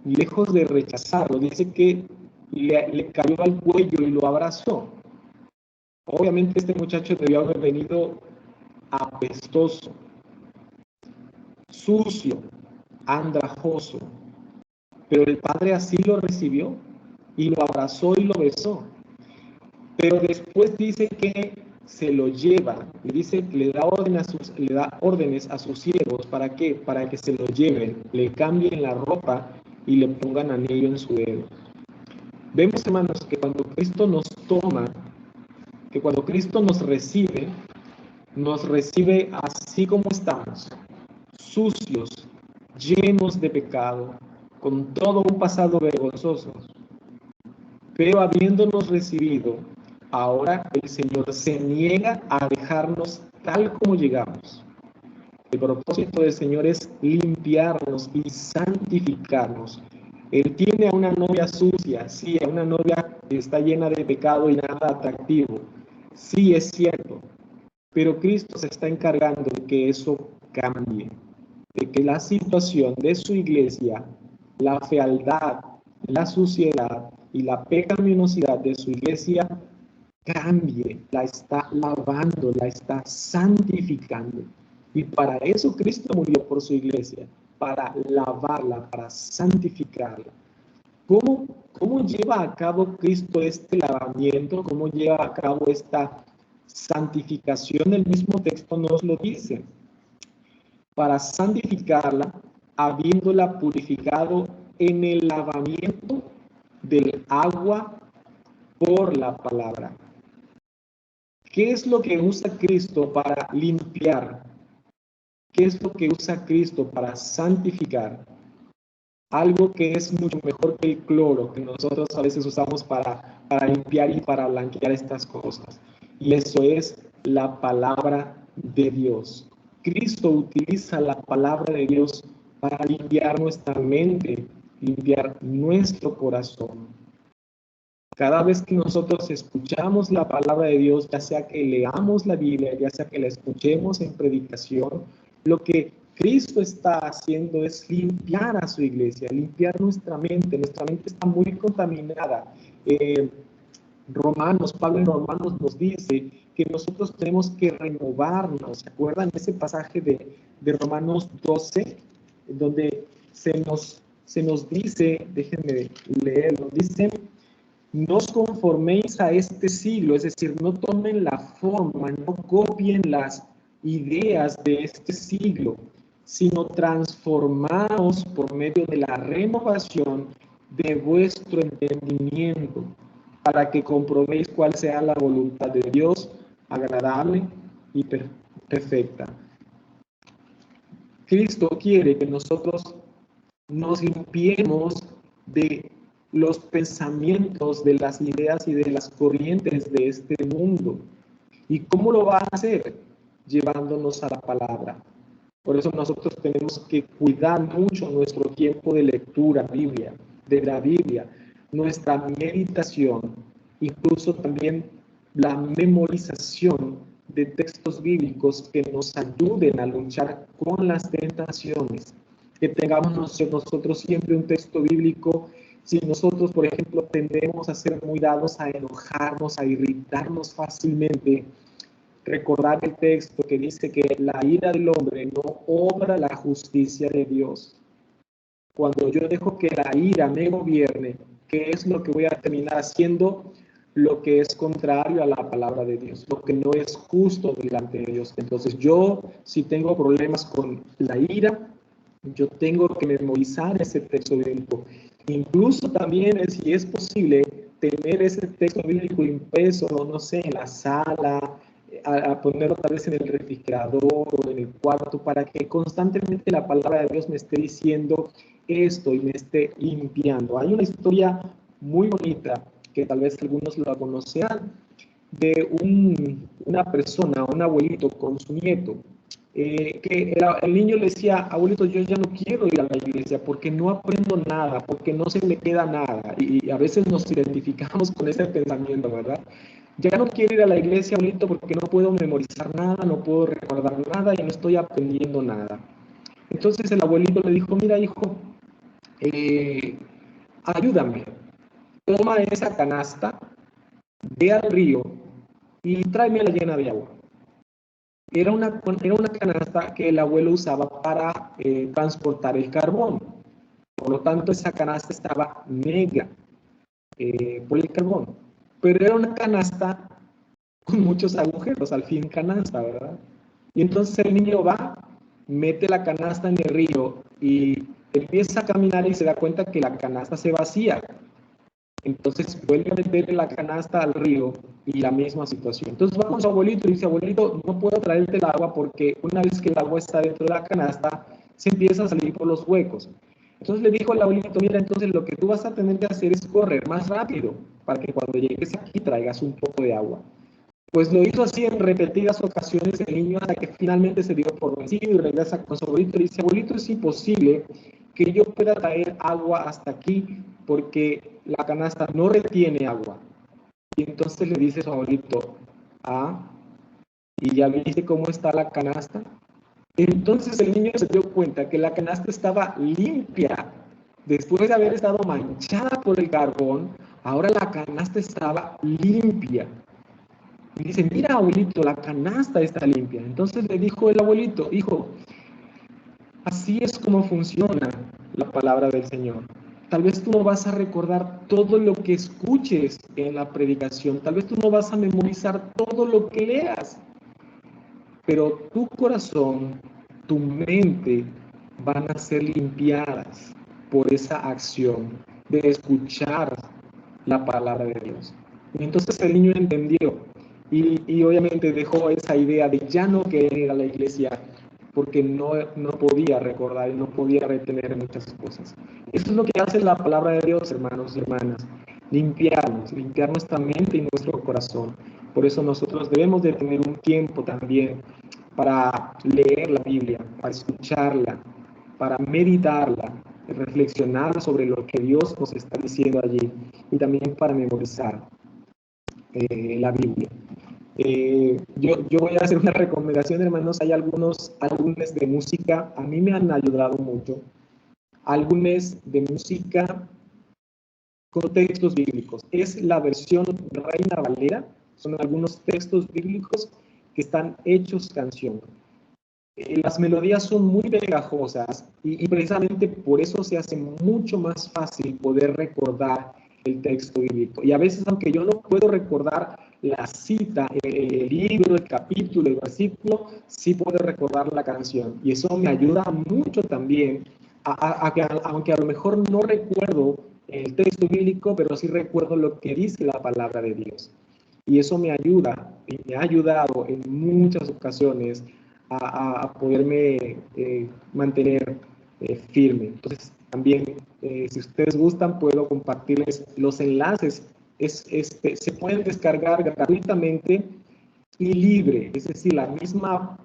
lejos de rechazarlo, dice que le cayó al cuello y lo abrazó. Obviamente este muchacho debió haber venido apestoso, sucio, andrajoso. Pero el padre así lo recibió y lo abrazó y lo besó. Pero después dice que se lo lleva, y dice que le da órdenes a sus siervos. ¿Para qué? Para que se lo lleven, le cambien la ropa y le pongan anillo en su dedo. Vemos, hermanos, que cuando Cristo nos toma, que cuando Cristo nos recibe así como estamos, sucios, llenos de pecado, con todo un pasado vergonzoso. Pero habiéndonos recibido, ahora el Señor se niega a dejarnos tal como llegamos. El propósito del Señor es limpiarnos y santificarnos. Él tiene a una novia sucia, sí, a una novia que está llena de pecado y nada atractivo. Sí, es cierto. Pero Cristo se está encargando de que eso cambie, de que la situación de su iglesia, la fealdad, la suciedad y la pecaminosidad de su iglesia cambie, la está lavando, la está santificando. Y para eso Cristo murió por su iglesia, para lavarla, para santificarla. ¿Cómo lleva a cabo Cristo este lavamiento? ¿Cómo lleva a cabo esta santificación? El mismo texto nos lo dice. Para santificarla, habiéndola purificado en el lavamiento del agua por la palabra. ¿Qué es lo que usa Cristo para limpiar? ¿Qué es lo que usa Cristo para santificar? Algo que es mucho mejor que el cloro que nosotros a veces usamos para limpiar y para blanquear estas cosas. Y eso es la palabra de Dios. Cristo utiliza la palabra de Dios para limpiar nuestra mente, limpiar nuestro corazón. Cada vez que nosotros escuchamos la palabra de Dios, ya sea que leamos la Biblia, ya sea que la escuchemos en predicación, lo que Cristo está haciendo es limpiar a su iglesia, limpiar nuestra mente. Nuestra mente está muy contaminada. Pablo en Romanos nos dice que nosotros tenemos que renovarnos. ¿Se acuerdan ese pasaje de Romanos 12, donde se nos dice, déjenme leerlo, dice: no os conforméis a este siglo, es decir, no tomen la forma, no copien las ideas de este siglo, sino transformaos por medio de la renovación de vuestro entendimiento, para que comprobéis cuál sea la voluntad de Dios, agradable y perfecta. Cristo quiere que nosotros nos limpiemos de los pensamientos, de las ideas y de las corrientes de este mundo. ¿Y cómo lo va a hacer? Llevándonos a la palabra. Por eso nosotros tenemos que cuidar mucho nuestro tiempo de lectura de la Biblia, nuestra meditación, incluso también la memorización de textos bíblicos que nos ayuden a luchar con las tentaciones. Que tengamos nosotros siempre un texto bíblico. Si nosotros, por ejemplo, tendemos a ser muy dados a enojarnos, a irritarnos fácilmente, recordar el texto que dice que la ira del hombre no obra la justicia de Dios. Cuando yo dejo que la ira me gobierne, ¿qué es lo que voy a terminar haciendo? Lo que es contrario a la palabra de Dios, lo que no es justo delante de Dios. Entonces yo, si tengo problemas con la ira, yo tengo que memorizar ese texto bíblico. Incluso también, si es posible, tener ese texto bíblico impreso, no sé, en la sala, a ponerlo tal vez en el refrigerador o en el cuarto, para que constantemente la palabra de Dios me esté diciendo esto y me esté limpiando. Hay una historia muy bonita, que tal vez algunos la conocerán, de una persona, un abuelito con su nieto, el niño le decía: abuelito, yo ya no quiero ir a la iglesia porque no aprendo nada, porque no se me queda nada. Y a veces nos identificamos con ese pensamiento, ¿verdad? Ya no quiero ir a la iglesia, abuelito, porque no puedo memorizar nada, no puedo recordar nada y no estoy aprendiendo nada. Entonces el abuelito le dijo: mira, hijo, ayúdame, toma esa canasta, ve al río y tráemela llena de agua. Era una canasta que el abuelo usaba para transportar el carbón. Por lo tanto, esa canasta estaba negra por el carbón. Pero era una canasta con muchos agujeros, al fin canasta, ¿verdad? Y entonces el niño va, mete la canasta en el río y empieza a caminar y se da cuenta que la canasta se vacía. Entonces vuelve a meter la canasta al río y la misma situación. Entonces va con su abuelito y dice: abuelito, no puedo traerte el agua porque una vez que el agua está dentro de la canasta, se empieza a salir por los huecos. Entonces le dijo el abuelito: mira, entonces lo que tú vas a tener que hacer es correr más rápido para que cuando llegues aquí traigas un poco de agua. Pues lo hizo así en repetidas ocasiones el niño, hasta que finalmente se dio por vencido y regresa con su abuelito y dice: abuelito, es imposible que yo pueda traer agua hasta aquí porque la canasta no retiene agua. Y entonces le dice su abuelito: ¿y ya viste cómo está la canasta? Entonces el niño se dio cuenta que la canasta estaba limpia. Después de haber estado manchada por el carbón, ahora la canasta estaba limpia. Y dice: mira, abuelito, la canasta está limpia. Entonces le dijo el abuelito: hijo, Así es como funciona la palabra del Señor. Tal vez tú no vas a recordar todo lo que escuches en la predicación, tal vez tú no vas a memorizar todo lo que leas, pero tu corazón, tu mente van a ser limpiadas por esa acción de escuchar la palabra de Dios. Y entonces el niño entendió y obviamente dejó esa idea de ya no querer ir a la iglesia porque no podía recordar y no podía retener muchas cosas. Eso es lo que hace la palabra de Dios, hermanos y hermanas, limpiar nuestra mente y nuestro corazón. Por eso nosotros debemos de tener un tiempo también para leer la Biblia, para escucharla, para meditarla, reflexionar sobre lo que Dios nos está diciendo allí y también para memorizar la Biblia. Yo voy a hacer una recomendación, hermanos. Hay algunos álbumes de música, a mí me han ayudado mucho. Álbumes de música con textos bíblicos. Es la versión Reina Valera, son algunos textos bíblicos que están hechos canción. Las melodías son muy pegajosas y precisamente por eso se hace mucho más fácil poder recordar el texto bíblico. Y a veces, aunque yo no puedo recordar la cita, el libro, el capítulo, el versículo, sí puedo recordar la canción. Y eso me ayuda mucho también, aunque a lo mejor no recuerdo el texto bíblico, pero sí recuerdo lo que dice la palabra de Dios. Y eso me ayuda y me ha ayudado en muchas ocasiones a poderme mantener firme. Entonces, también, si ustedes gustan, puedo compartirles los enlaces. Se pueden descargar gratuitamente y libre, es decir, la misma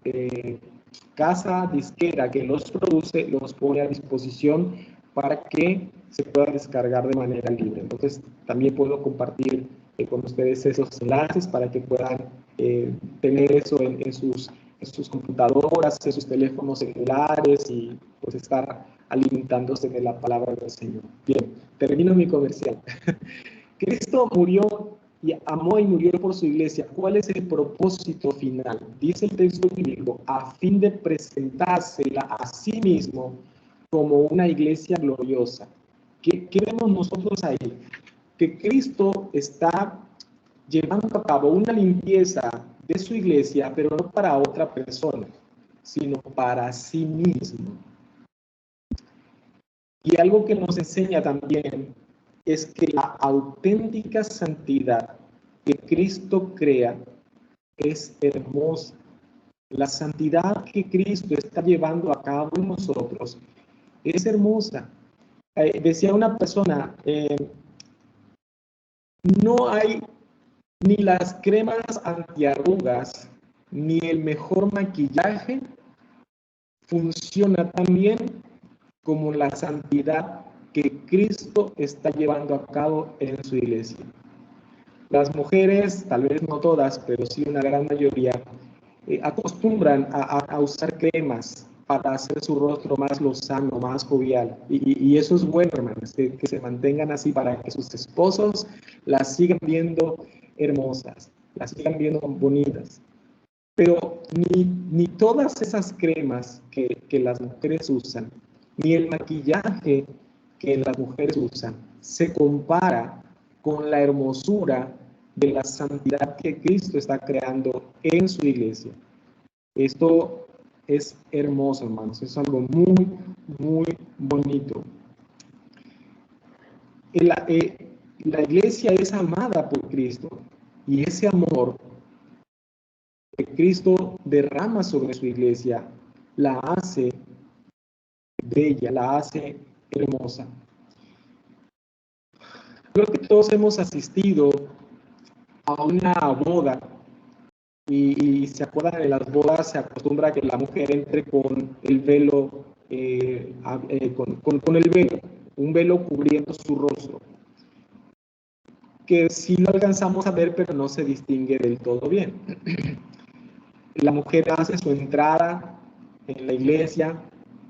casa disquera que los produce los pone a disposición para que se pueda descargar de manera libre. Entonces, también puedo compartir con ustedes esos enlaces para que puedan tener eso en sus computadoras, en sus teléfonos celulares y pues estar alimentándose de la palabra del Señor. Bien, termino mi comercial. Cristo murió y amó y murió por su iglesia. ¿Cuál es el propósito final? Dice el texto bíblico, a fin de presentársela a sí mismo como una iglesia gloriosa. ¿Qué vemos nosotros ahí? Que Cristo está llevando a cabo una limpieza de su iglesia, pero no para otra persona, sino para sí mismo. Y algo que nos enseña también es que la auténtica santidad que Cristo crea es hermosa. La santidad que Cristo está llevando a cabo en nosotros es hermosa. Decía una persona, no hay ni las cremas antiarrugas, ni el mejor maquillaje funciona tan bien como la santidad que Cristo está llevando a cabo en su iglesia. Las mujeres, tal vez no todas, pero sí una gran mayoría, acostumbran a usar cremas para hacer su rostro más lozano, más jovial. Y eso es bueno, hermanos, que se mantengan así para que sus esposos las sigan viendo hermosas, las sigan viendo bonitas. Pero ni todas esas cremas que las mujeres usan, ni el maquillaje que las mujeres usan, se compara con la hermosura de la santidad que Cristo está creando en su iglesia. Esto es hermoso, hermanos, es algo muy, muy bonito. La iglesia es amada por Cristo y ese amor que Cristo derrama sobre su iglesia la hace bella, la hace hermosa. Creo que todos hemos asistido a una boda y se acuerdan, en las bodas se acostumbra a que la mujer entre con el velo, con el velo, un velo cubriendo su rostro, que sí lo alcanzamos a ver, pero no se distingue del todo bien. La mujer hace su entrada en la iglesia,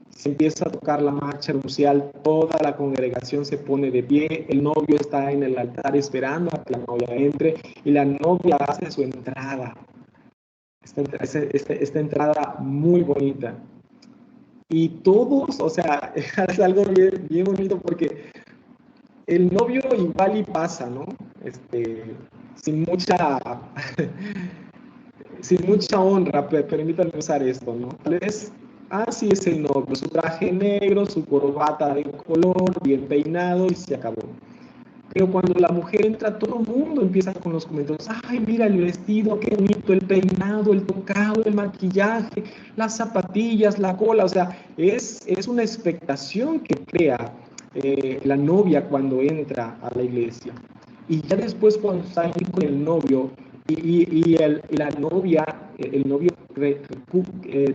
se empieza a tocar la marcha nupcial, toda la congregación se pone de pie, el novio está en el altar esperando a que la novia entre y la novia hace su entrada. Esta entrada muy bonita. y todos, o sea, es algo bien, bien bonito porque el novio igual y pasa, ¿no? Sin mucha, sin mucha honra, permítanme usar esto, ¿no? Tal vez, así es el novio, su traje negro, su corbata de color, bien peinado y se acabó. Pero cuando la mujer entra, todo el mundo empieza con los comentarios. Ay, mira el vestido, qué bonito, el peinado, el tocado, el maquillaje, las zapatillas, la cola. O sea, es una expectación que crea la novia cuando entra a la iglesia. Y ya después cuando está ahí con el novio y la novia, el novio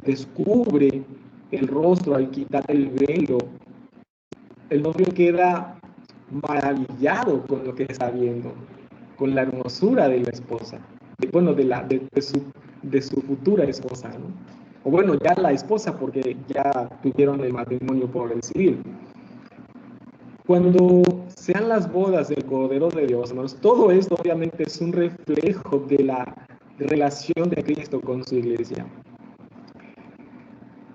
descubre el rostro al quitar el velo, el novio queda maravillado con lo que está viendo, con la hermosura de la esposa, de su futura esposa, ¿no? O bueno, ya la esposa, porque ya tuvieron el matrimonio por el civil. Cuando sean las bodas del Cordero de Dios, hermanos, todo esto obviamente es un reflejo de la relación de Cristo con su iglesia.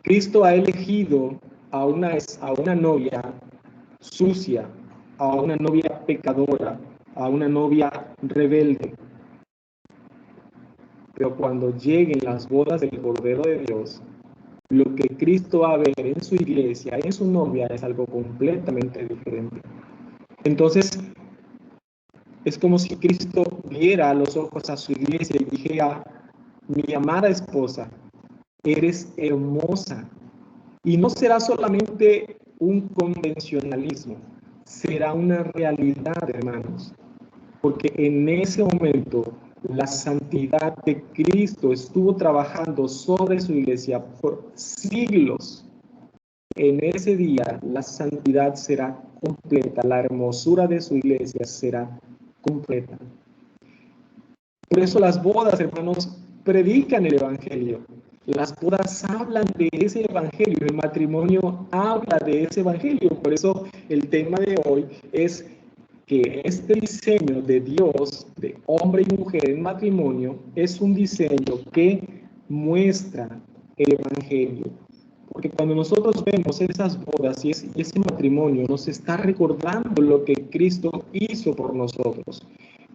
Cristo ha elegido a una novia sucia, a una novia pecadora, a una novia rebelde. Pero cuando lleguen las bodas del Cordero de Dios, lo que Cristo va a ver en su iglesia, en su novia, es algo completamente diferente. Entonces, es como si Cristo viera a los ojos a su iglesia y dijera: mi amada esposa, eres hermosa. Y no será solamente un convencionalismo, será una realidad, hermanos. Porque en ese momento la santidad de Cristo estuvo trabajando sobre su iglesia por siglos. En ese día la santidad será completa, la hermosura de su iglesia será completa. Por eso las bodas, hermanos, predican el evangelio. Las bodas hablan de ese evangelio, el matrimonio habla de ese evangelio. Por eso el tema de hoy es que este diseño de Dios, de hombre y mujer en matrimonio, es un diseño que muestra el evangelio. Porque cuando nosotros vemos esas bodas y ese matrimonio, nos está recordando lo que Cristo hizo por nosotros.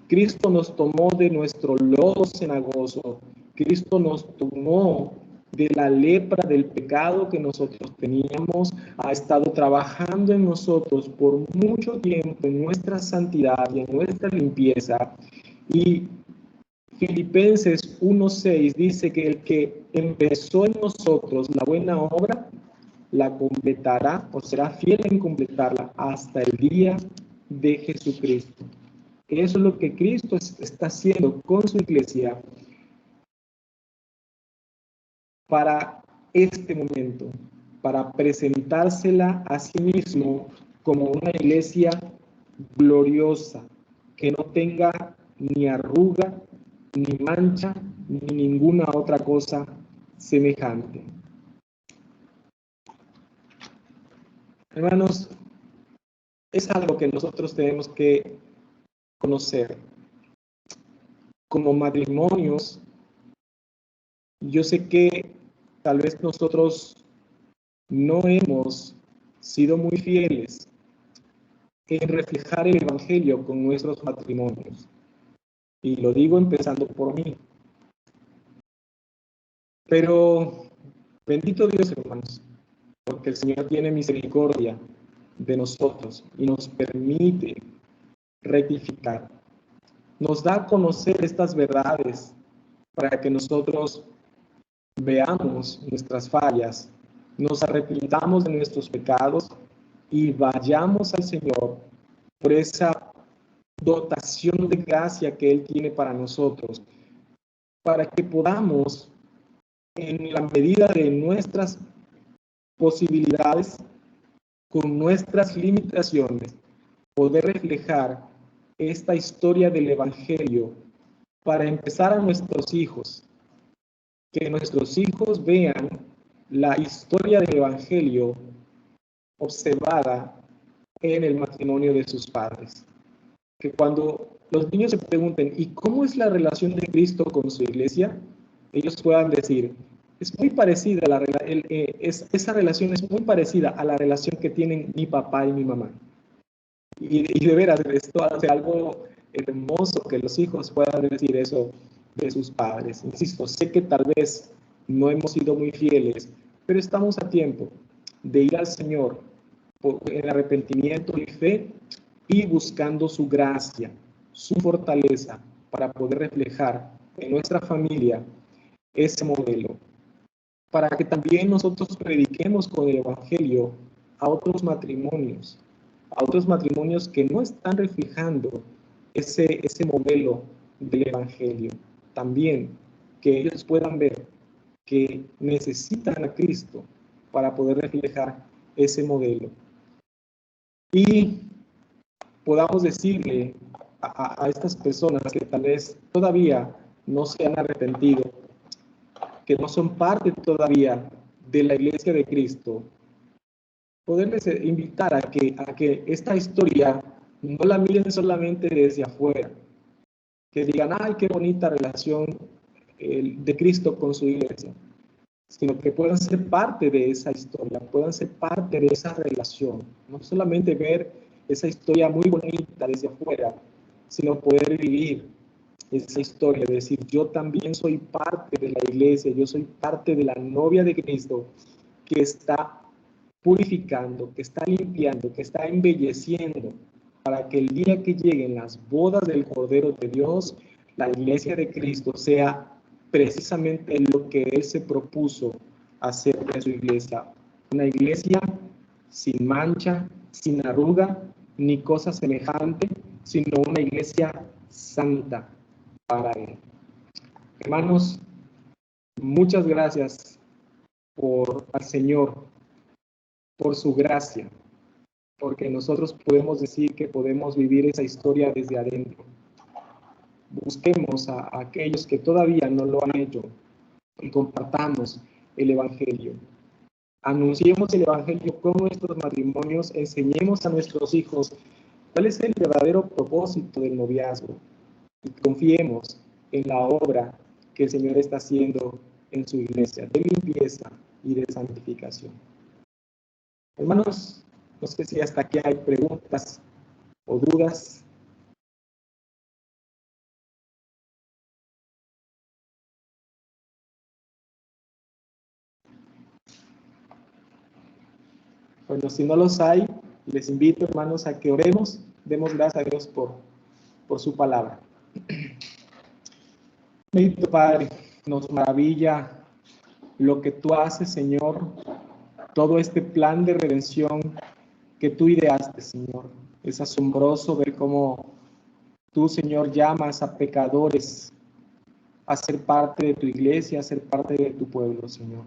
Cristo nos tomó de nuestro lodo cenagoso. Cristo nos tomó de la lepra del pecado que nosotros teníamos. Ha estado trabajando en nosotros por mucho tiempo en nuestra santidad y en nuestra limpieza. Y Filipenses 1:6 dice que el que empezó en nosotros la buena obra, la completará o será fiel en completarla hasta el día de Jesucristo. Eso es lo que Cristo está haciendo con su iglesia para este momento, para presentársela a sí mismo como una iglesia gloriosa, que no tenga ni arruga, ni mancha, ni ninguna otra cosa semejante. Hermanos, es algo que nosotros tenemos que conocer. Como matrimonios, yo sé que tal vez nosotros no hemos sido muy fieles en reflejar el evangelio con nuestros matrimonios. Y lo digo empezando por mí. Pero bendito Dios, hermanos, porque el Señor tiene misericordia de nosotros y nos permite rectificar. Nos da a conocer estas verdades para que nosotros veamos nuestras fallas, nos arrepintamos de nuestros pecados y vayamos al Señor por esa dotación de gracia que Él tiene para nosotros, para que podamos, en la medida de nuestras posibilidades, con nuestras limitaciones, poder reflejar esta historia del Evangelio para empezar a nuestros hijos, que nuestros hijos vean la historia del Evangelio observada en el matrimonio de sus padres. Que cuando los niños se pregunten, ¿y cómo es la relación de Cristo con su iglesia?, ellos puedan decir, es muy parecida a esa relación es muy parecida a la relación que tienen mi papá y mi mamá. Y de veras, esto hace algo hermoso que los hijos puedan decir eso de sus padres. Insisto, sé que tal vez no hemos sido muy fieles, pero estamos a tiempo de ir al Señor en arrepentimiento y fe y buscando su gracia, su fortaleza para poder reflejar en nuestra familia ese modelo. Para que también nosotros prediquemos con el Evangelio a otros matrimonios que no están reflejando ese modelo del Evangelio. También que ellos puedan ver que necesitan a Cristo para poder reflejar ese modelo. Y podamos decirle a estas personas que tal vez todavía no se han arrepentido, que no son parte todavía de la iglesia de Cristo, poderles invitar a que esta historia no la miren solamente desde afuera, que digan, ay, qué bonita relación de Cristo con su iglesia, sino que puedan ser parte de esa historia, puedan ser parte de esa relación, no solamente ver esa historia muy bonita desde afuera, sino poder vivir esa historia, de decir, yo también soy parte de la iglesia, yo soy parte de la novia de Cristo, que está purificando, que está limpiando, que está embelleciendo, para que el día que lleguen las bodas del Cordero de Dios, la iglesia de Cristo sea precisamente lo que Él se propuso hacer de su iglesia. Una iglesia sin mancha, sin arruga, ni cosa semejante, sino una iglesia santa para Él. Hermanos, muchas gracias al Señor por su gracia, porque nosotros podemos decir que podemos vivir esa historia desde adentro. Busquemos a aquellos que todavía no lo han hecho y compartamos el Evangelio. Anunciemos el Evangelio con nuestros matrimonios, enseñemos a nuestros hijos cuál es el verdadero propósito del noviazgo y confiemos en la obra que el Señor está haciendo en su iglesia, de limpieza y de santificación. Hermanos, no sé si hasta aquí hay preguntas o dudas. Bueno, si no los hay, les invito, hermanos, a que oremos. Demos gracias a Dios por su palabra. Bendito Padre, nos maravilla lo que tú haces, Señor, todo este plan de redención que tú ideaste, Señor. Es asombroso ver cómo tú, Señor, llamas a pecadores a ser parte de tu iglesia, a ser parte de tu pueblo, Señor.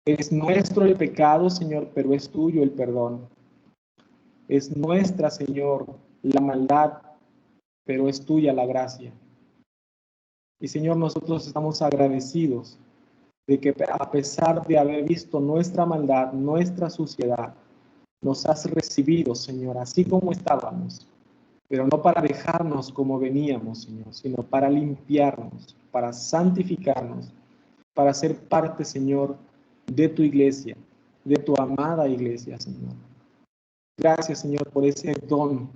Es nuestro el pecado, Señor, pero es tuyo el perdón. Es nuestra, Señor, la maldad, pero es tuya la gracia. Y, Señor, nosotros estamos agradecidos de que a pesar de haber visto nuestra maldad, nuestra suciedad, nos has recibido, Señor, así como estábamos, pero no para dejarnos como veníamos, Señor, sino para limpiarnos, para santificarnos, para ser parte, Señor, de tu iglesia, de tu amada iglesia, Señor. Gracias, Señor, por ese don,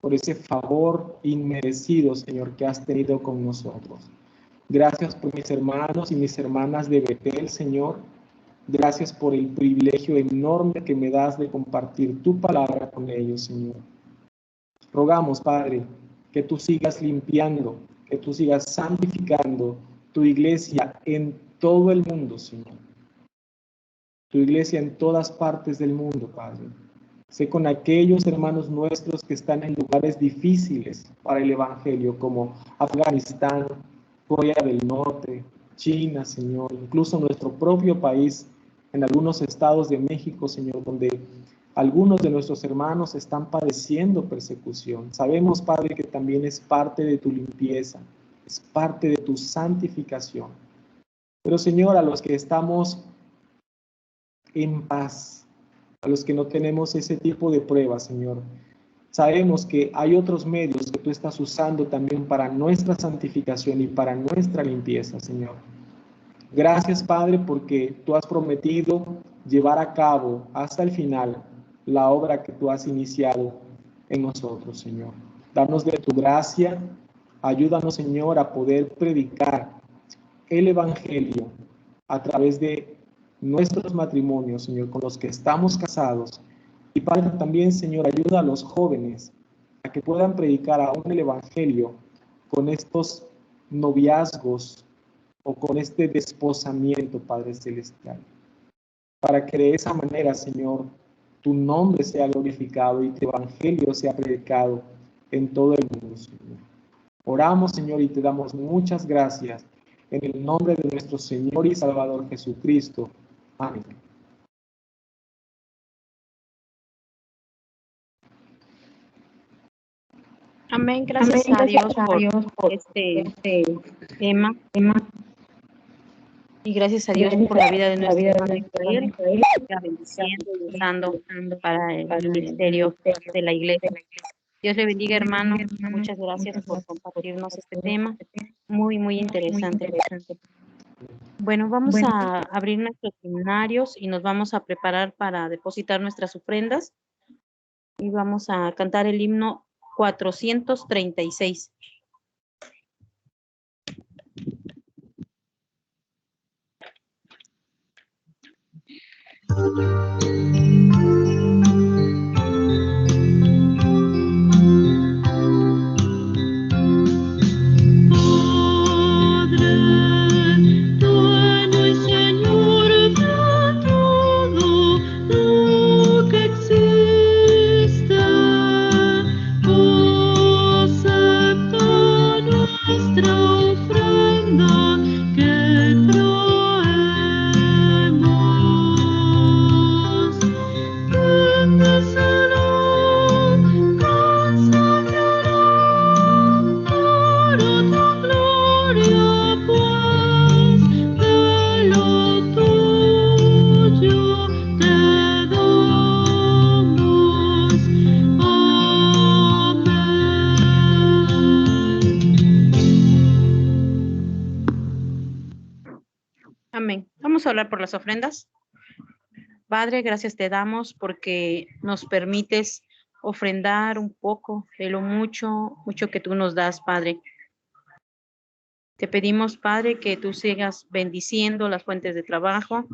por ese favor inmerecido, Señor, que has tenido con nosotros. Gracias por mis hermanos y mis hermanas de Betel, Señor. Gracias por el privilegio enorme que me das de compartir tu palabra con ellos, Señor. Rogamos, Padre, que tú sigas limpiando, que tú sigas santificando tu iglesia en todo el mundo, Señor. Tu iglesia en todas partes del mundo, Padre. Sé con aquellos hermanos nuestros que están en lugares difíciles para el Evangelio, como Afganistán, Corea del Norte, China, Señor, incluso nuestro propio país, en algunos estados de México, Señor, donde algunos de nuestros hermanos están padeciendo persecución. Sabemos, Padre, que también es parte de tu limpieza, es parte de tu santificación. Pero, Señor, a los que estamos en paz, a los que no tenemos ese tipo de pruebas, Señor, sabemos que hay otros medios que tú estás usando también para nuestra santificación y para nuestra limpieza, Señor. Gracias, Padre, porque tú has prometido llevar a cabo hasta el final la obra que tú has iniciado en nosotros, Señor. Danos de tu gracia, ayúdanos, Señor, a poder predicar el Evangelio a través de nuestros matrimonios, Señor, con los que estamos casados. Y Padre, también, Señor, ayuda a los jóvenes a que puedan predicar aún el Evangelio con estos noviazgos o con este desposamiento, Padre Celestial, para que de esa manera, Señor, tu nombre sea glorificado y tu Evangelio sea predicado en todo el mundo, Señor. Oramos, Señor, y te damos muchas gracias en el nombre de nuestro Señor y Salvador Jesucristo. Amén. Amén. Gracias a Dios por este tema. Y gracias a Dios por la vida de nuestro hermano Israel, que está bendiciendo y usando para el ministerio de la iglesia. Dios le bendiga, hermano. Muchas gracias por compartirnos este tema. Muy, muy interesante. Bueno, vamos a abrir nuestros seminarios y nos vamos a preparar para depositar nuestras ofrendas. Y vamos a cantar el himno 436. Amén. Vamos a hablar por las ofrendas. Padre, gracias te damos porque nos permites ofrendar un poco de lo mucho que tú nos das, Padre. Te pedimos, Padre, que tú sigas bendiciendo las fuentes de trabajo,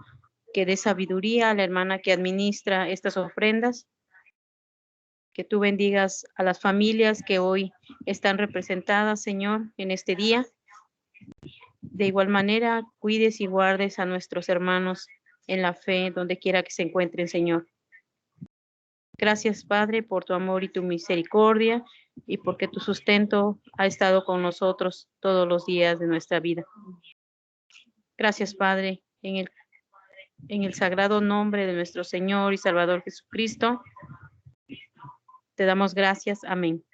que dé sabiduría a la hermana que administra estas ofrendas, que tú bendigas a las familias que hoy están representadas, Señor, en este día. De igual manera, cuides y guardes a nuestros hermanos en la fe, donde quiera que se encuentren, Señor. Gracias, Padre, por tu amor y tu misericordia, y porque tu sustento ha estado con nosotros todos los días de nuestra vida. Gracias, Padre, en el sagrado nombre de nuestro Señor y Salvador Jesucristo, te damos gracias. Amén.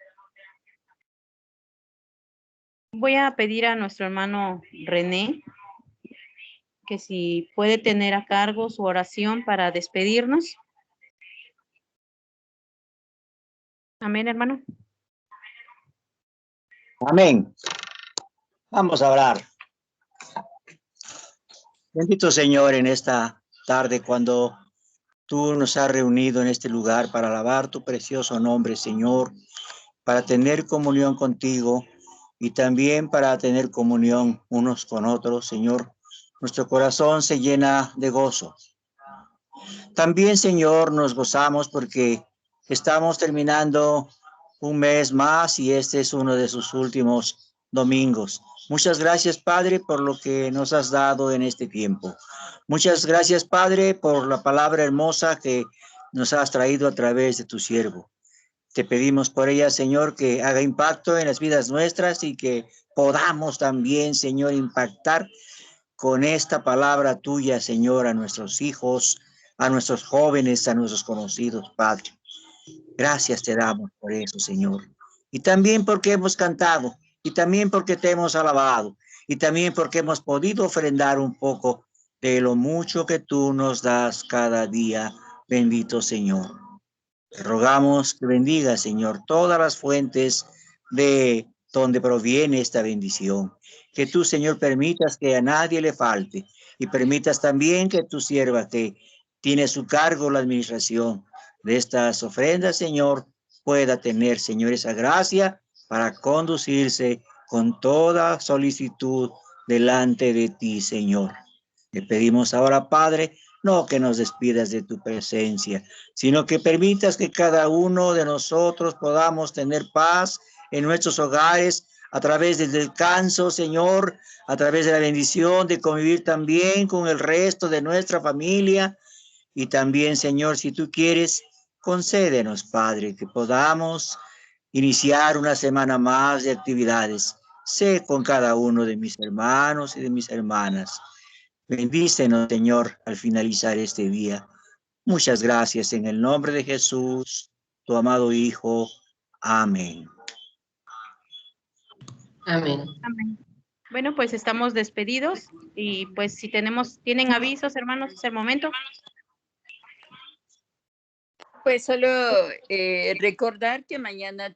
Voy a pedir a nuestro hermano René que si puede tener a cargo su oración para despedirnos. Amén, hermano. Amén. Vamos a orar. Bendito Señor, en esta tarde cuando tú nos has reunido en este lugar para alabar tu precioso nombre, Señor, para tener comunión contigo y también para tener comunión unos con otros, Señor. Nuestro corazón se llena de gozo. También, Señor, nos gozamos porque estamos terminando un mes más y este es uno de sus últimos domingos. Muchas gracias, Padre, por lo que nos has dado en este tiempo. Muchas gracias, Padre, por la palabra hermosa que nos has traído a través de tu siervo. Te pedimos por ella, Señor, que haga impacto en las vidas nuestras y que podamos también, Señor, impactar con esta palabra tuya, Señor, a nuestros hijos, a nuestros jóvenes, a nuestros conocidos, Padre. Gracias te damos por eso, Señor. Y también porque hemos cantado, y también porque te hemos alabado, y también porque hemos podido ofrendar un poco de lo mucho que tú nos das cada día, bendito Señor. Te rogamos que bendiga, Señor, todas las fuentes de donde proviene esta bendición. Que tú, Señor, permitas que a nadie le falte y permitas también que tu sierva que tiene a su cargo la administración de estas ofrendas, Señor, pueda tener, Señor, esa gracia para conducirse con toda solicitud delante de ti, Señor. Te pedimos ahora, Padre, no que nos despidas de tu presencia, sino que permitas que cada uno de nosotros podamos tener paz en nuestros hogares a través del descanso, Señor, a través de la bendición de convivir también con el resto de nuestra familia. Y también, Señor, si tú quieres, concédenos, Padre, que podamos iniciar una semana más de actividades. Sé con cada uno de mis hermanos y de mis hermanas. Bendícenos, Señor, al finalizar este día. Muchas gracias en el nombre de Jesús, tu amado Hijo. Amén. Amén. Amén. Bueno, pues estamos despedidos y pues si tienen avisos, hermanos, es el momento. Pues solo recordar que mañana